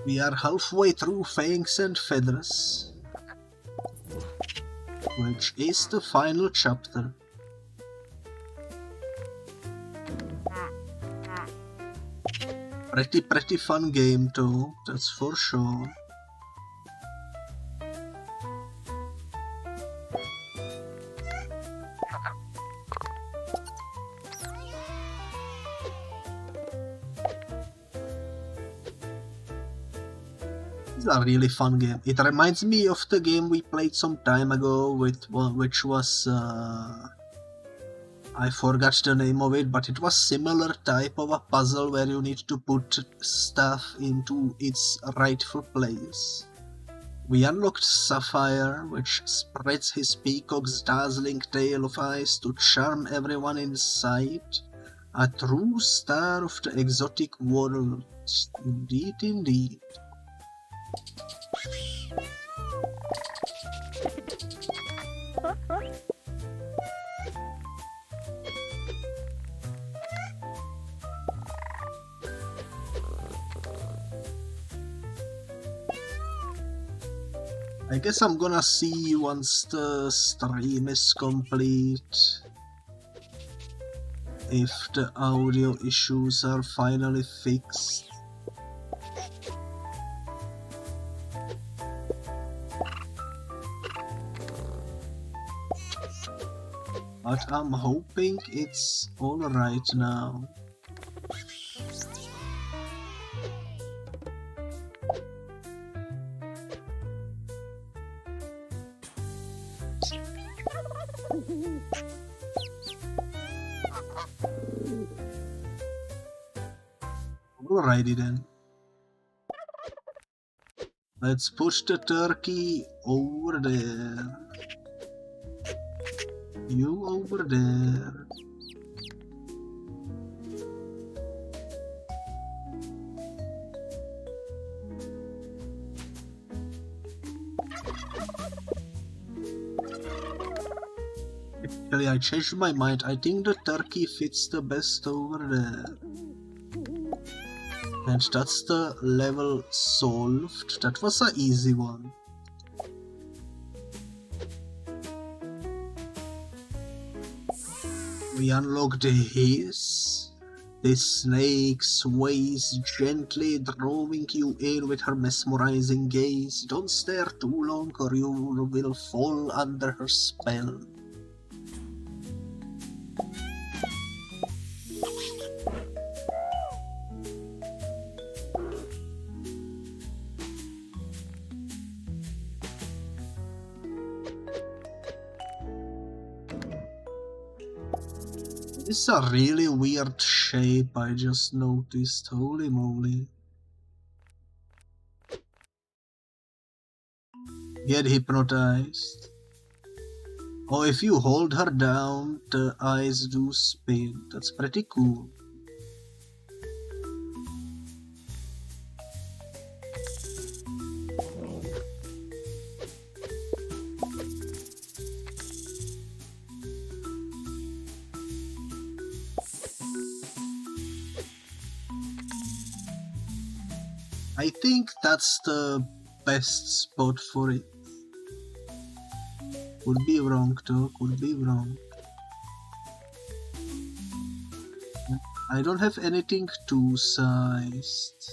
We are halfway through Fangs and Feathers, which is the final chapter. Pretty fun game too, that's for sure. It's a really fun game. It reminds me of the game we played some time ago, which was I forgot the name of it, but it was similar type of a puzzle where you need to put stuff into its rightful place. We unlocked Sapphire, which spreads his peacock's dazzling tail of eyes to charm everyone in sight. A true star of the exotic world. Indeed, indeed. I guess I'm gonna see once the stream is complete if the audio issues are finally fixed. But I'm hoping it's alright now. Alrighty then. Let's push the turkey over there. You over there. Actually, I changed my mind. I think the turkey fits the best over there. And that's the level solved. That was an easy one. We unlocked his. This snake sways gently, drawing you in with her mesmerizing gaze. Don't stare too long or you will fall under her spell. This is a really weird shape, I just noticed. Holy moly. Get hypnotized. Oh, if you hold her down, the eyes do spin. That's pretty cool. I think that's the best spot for it. Could be wrong though, could be wrong. I don't have anything two sized.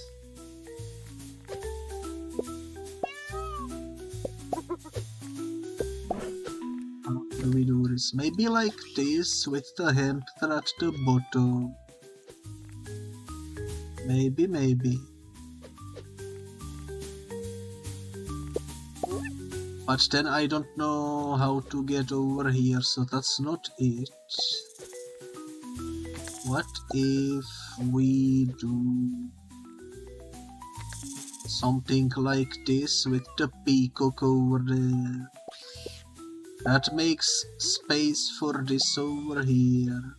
How do we do this? Maybe like this with the hamster at the bottom. Maybe. But then I don't know how to get over here, so that's not it. What if we do Something like this with the peacock over there. That makes space for this over here.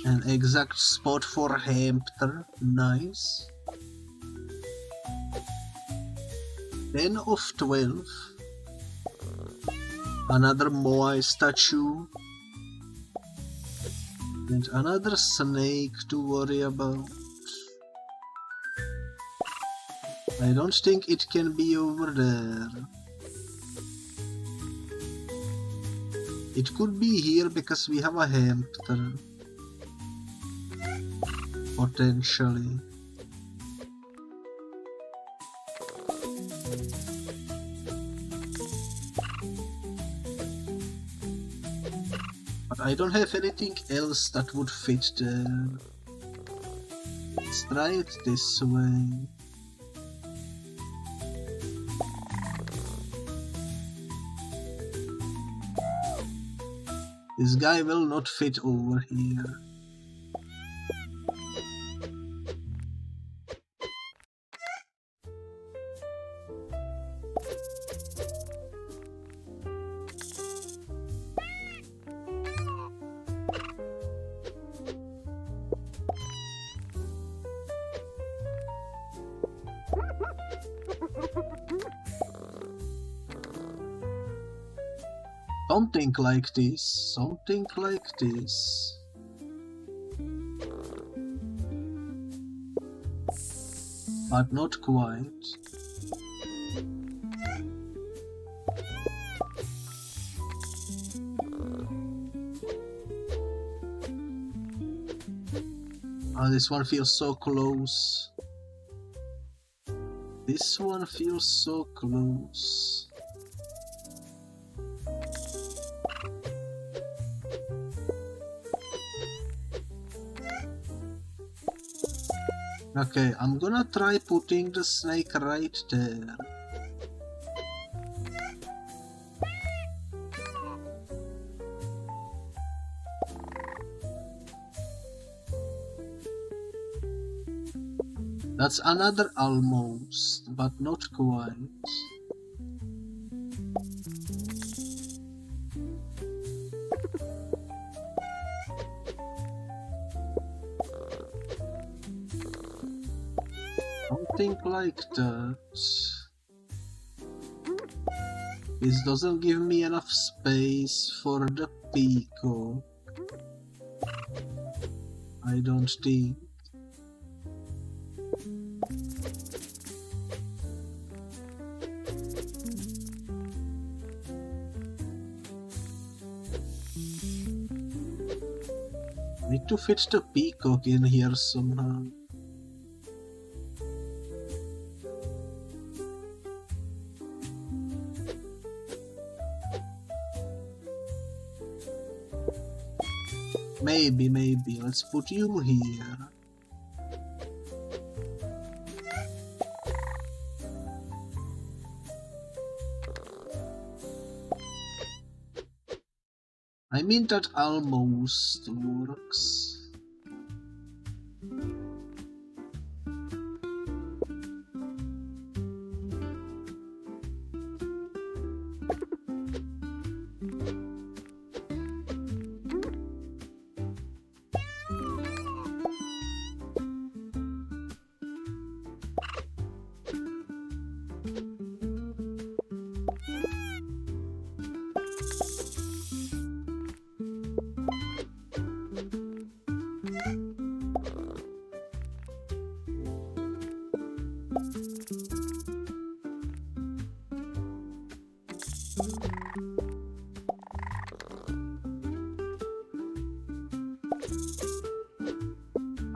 An exact spot for hamster. Nice. 10 of 12. Another Moai statue. And another snake to worry about. I don't think it can be over there. It could be here because we have a hamster. Potentially. But I don't have anything else that would fit there. Let's try it this way. This guy will not fit over here. Something like this, something like this. But not quite. Oh, this one feels so close. This one feels so close. Okay, I'm gonna try putting the snake right there. That's another almost, but not quite. Something like that. This doesn't give me enough space for the peacock. I don't think. Need to fit the peacock in here somehow. Maybe, let's put you here. I mean, that almost works.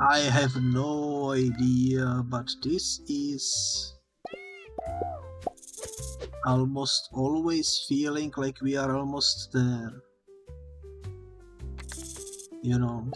I have no idea, but this is almost always feeling like we are almost there. You know.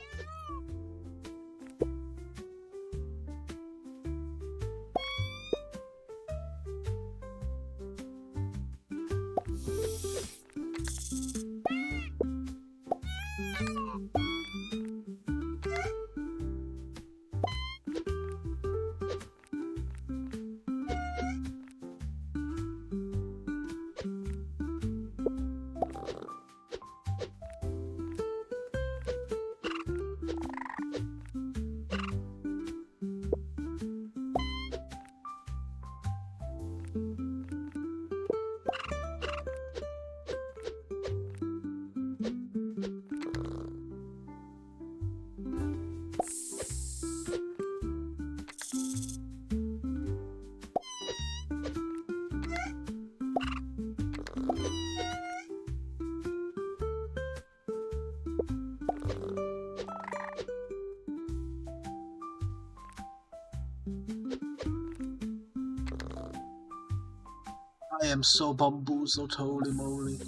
I am so bamboozled, holy moly.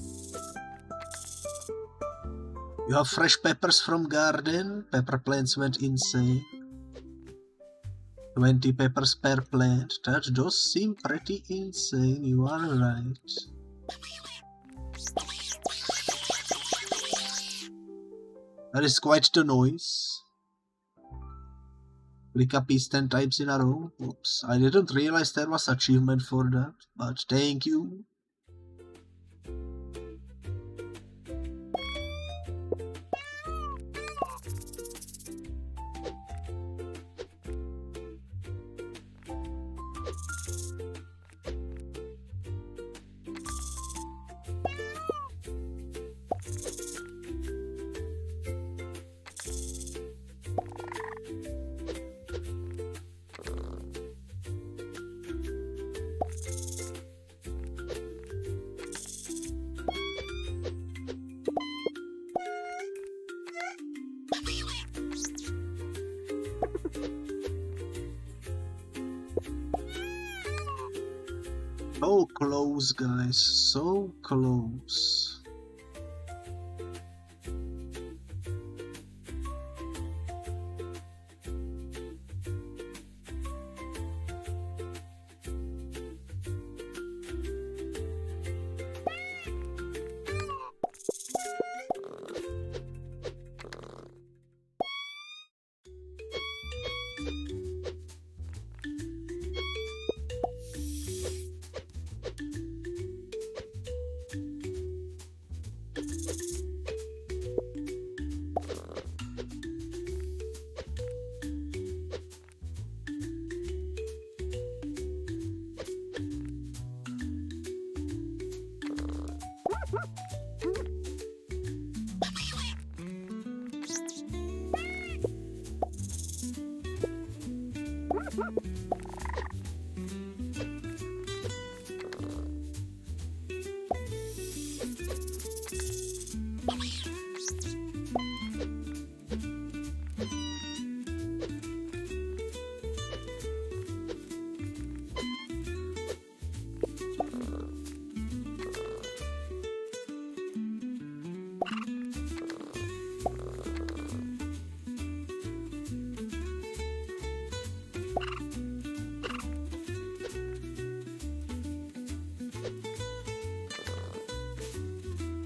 You have fresh peppers from garden? Pepper plants went insane. 20 peppers per plant. That does seem pretty insane, you are right. That is quite the noise. Click a piece 10 times in a row. Oops, I didn't realize there was achievement for that, but thank you. So close, guys, so close.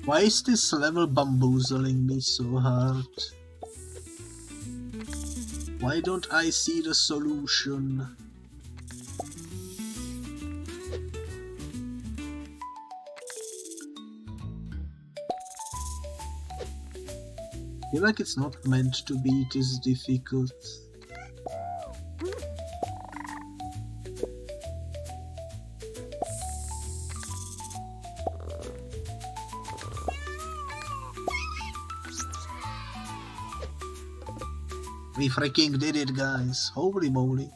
Why is this level bamboozling me so hard? Why don't I see the solution? I feel like it's not meant to be this difficult. We freaking did it, guys. Holy moly.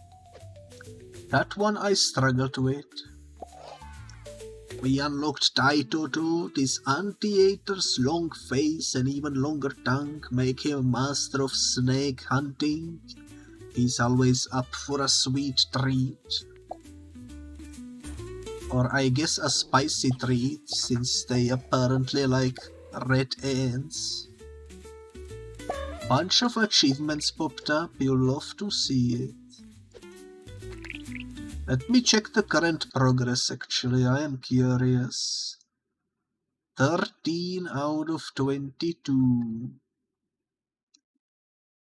That one I struggled with. We unlocked Kito too. This anteater's long face and even longer tongue make him a master of snake hunting. He's always up for a sweet treat. Or I guess a spicy treat, since they apparently like red ants. Bunch of achievements popped up, you'll love to see it. Let me check the current progress actually, I am curious. 13 out of 22.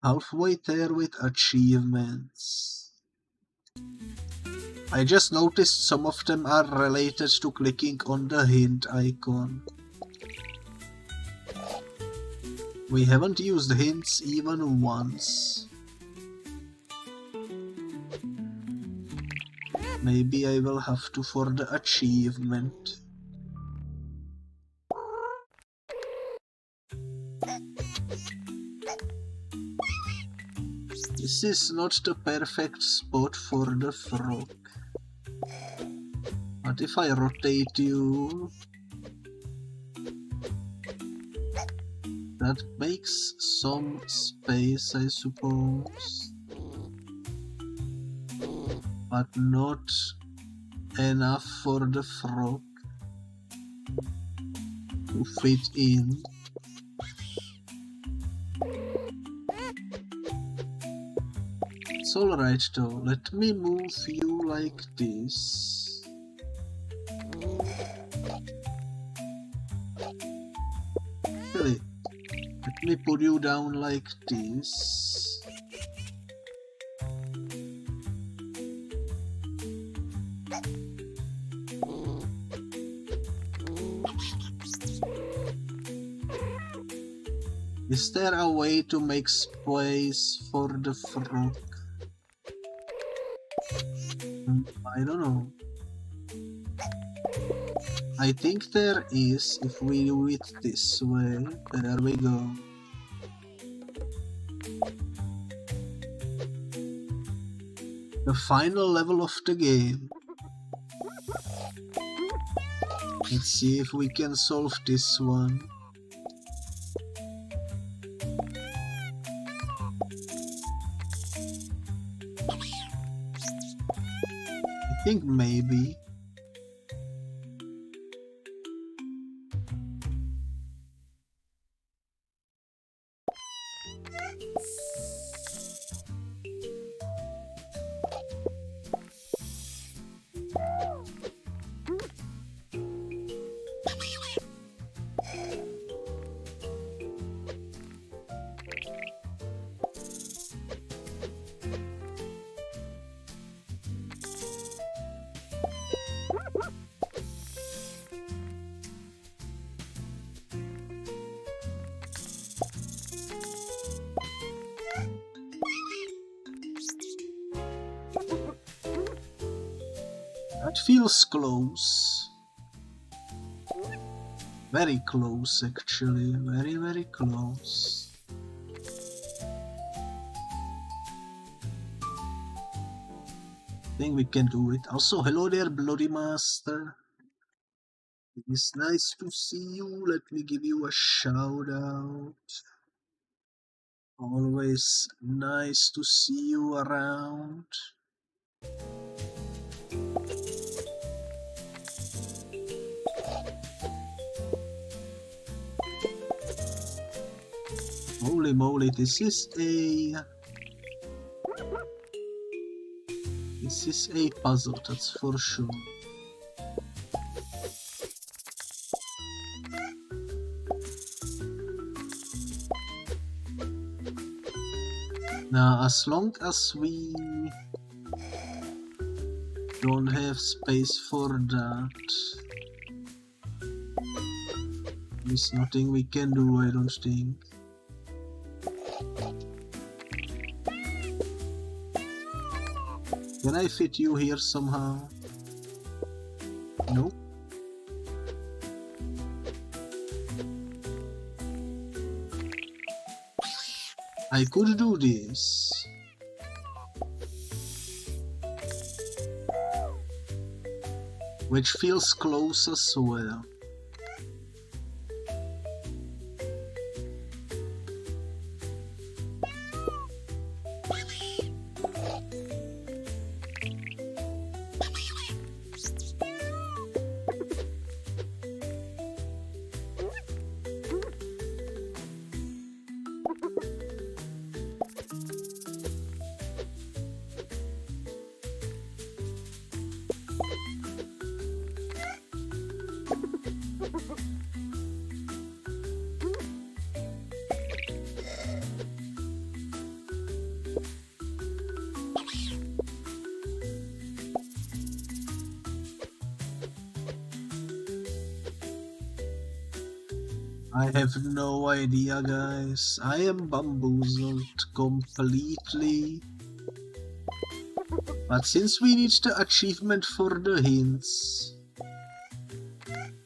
Halfway there with achievements. I just noticed some of them are related to clicking on the hint icon. We haven't used hints even once. Maybe I will have to for the achievement. This is not the perfect spot for the frog. But if I rotate you... that makes some space, I suppose. But not enough for the frog. to fit in. It's alright though, let me move you like this. Really, let me put you down like this. Is there a way to make space for the frog? I don't know. I think there is if we do it this way. There we go. The final level of the game. Let's see if we can solve this one. I think maybe. That feels close. Very close actually, very close. I think we can do it. Also, hello there, Bloody Master. It is nice to see you. Let me give you a shout out. Always nice to see you around. Holy moly, this is a puzzle, that's for sure. Now, as long as we don't have space for that, there's nothing we can do, I don't think. Can I fit you here somehow? Nope. I could do this. Which feels close as well. I have no idea, guys. I am bamboozled completely. But since we need the achievement for the hints,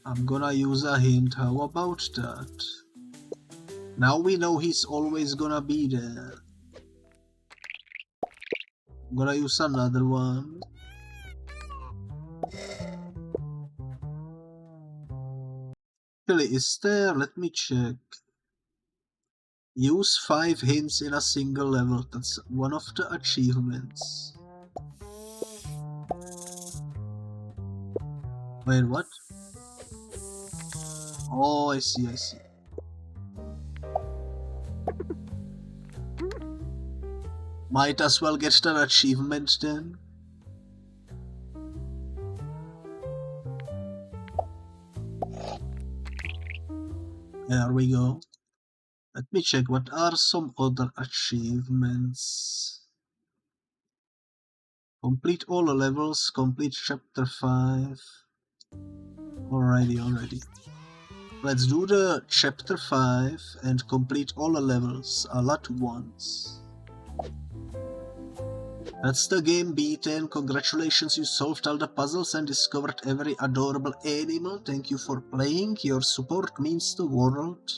I'm gonna use a hint. How about that? Now we know he's always gonna be there. I'm gonna use another one. Actually, is there? Let me check. Use 5 hints in a single level. That's one of the achievements. Wait, what? Oh, I see, I see. Might as well get that achievement then. There we go. Let me check, what are some other achievements? Complete all the levels, complete chapter 5. Alrighty. Let's do the chapter 5 and complete all the levels all at once. That's the game beaten. Congratulations, you solved all the puzzles and discovered every adorable animal. Thank you for playing. Your support means the world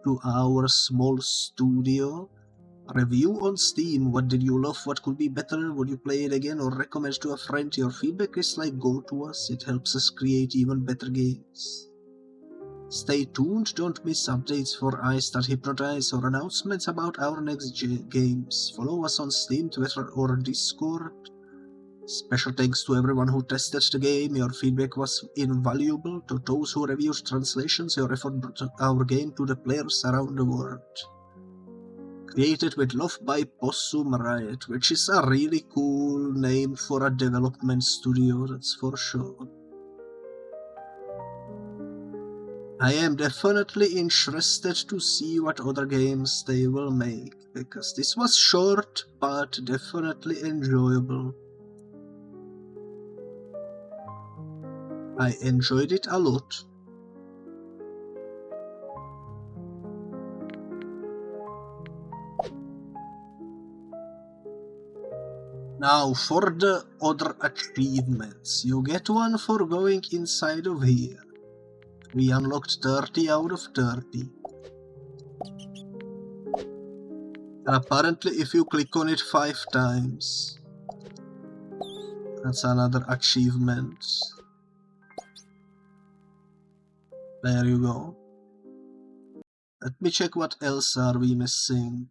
to our small studio. Review on Steam. What did you love? What could be better? Would you play it again or recommend to a friend? Your feedback is like gold to us. It helps us create even better games. Stay tuned, don't miss updates for Hypnotise or announcements about our next games. Follow us on Steam, Twitter or Discord. Special thanks to everyone who tested the game. Your feedback was invaluable. To those who reviewed translations, your effort brought our game to the players around the world. Created with love by Possum Riot, which is a really cool name for a development studio, that's for sure. I am definitely interested to see what other games they will make, because this was short, but definitely enjoyable. I enjoyed it a lot. Now for the other achievements, you get one for going inside of here. We unlocked 30 out of 30. And apparently if you click on it 5 times, that's another achievement. There you go. Let me check what else are we missing.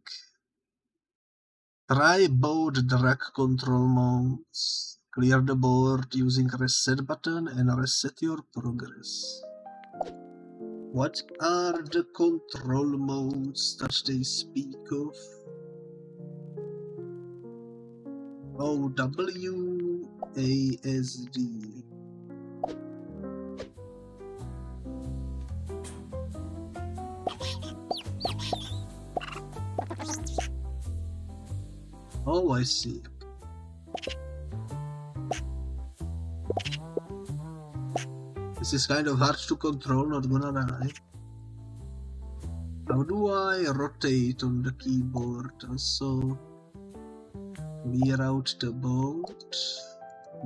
Try both drag control modes. Clear the board using reset button and reset your progress. What are the control modes that they speak of? Oh, WASD. Oh, I see. This is kind of hard to control, not gonna lie. How do I rotate on the keyboard? Also, clear out the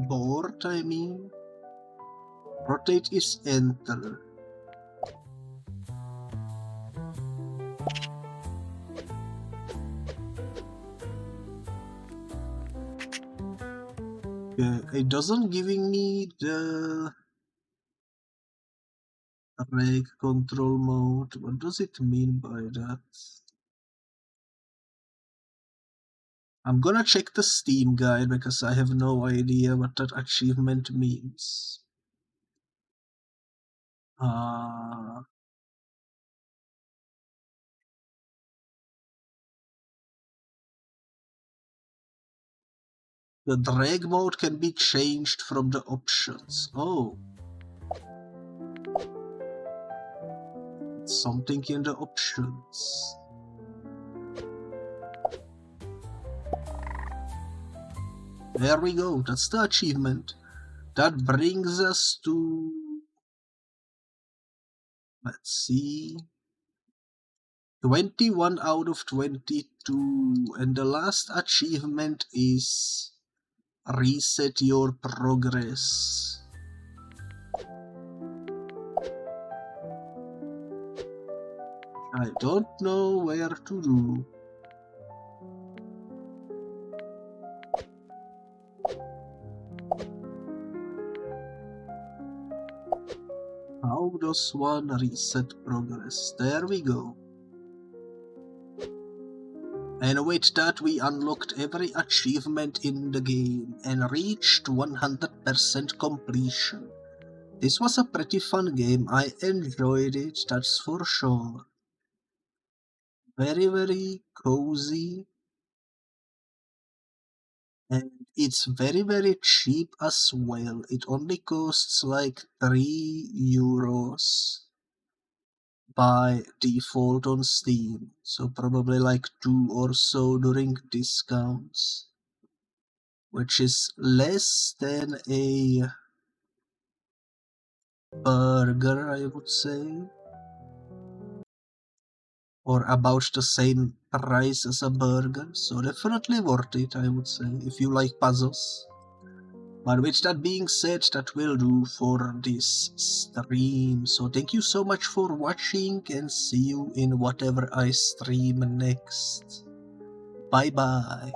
board, I mean. Rotate is enter. It doesn't giving me the reg control mode. What does it mean by that? I'm gonna check the Steam guide because I have no idea what that achievement means. The drag mode can be changed from the options. Oh. It's something in the options. There we go, that's the achievement. That brings us to... let's see... 21 out of 22. And the last achievement is... reset your progress. I don't know where to do. How does one reset progress? There we go. And with that we unlocked every achievement in the game and reached 100% completion. This was a pretty fun game. I enjoyed it, that's for sure. Very, very cozy. And it's very, very cheap as well. It only costs like €3 by default on Steam. So probably like 2 or so during discounts. Which is less than a burger, I would say. Or about the same price as a burger. So definitely worth it, I would say, if you like puzzles. But with that being said, that will do for this stream. So thank you so much for watching and see you in whatever I stream next. Bye bye.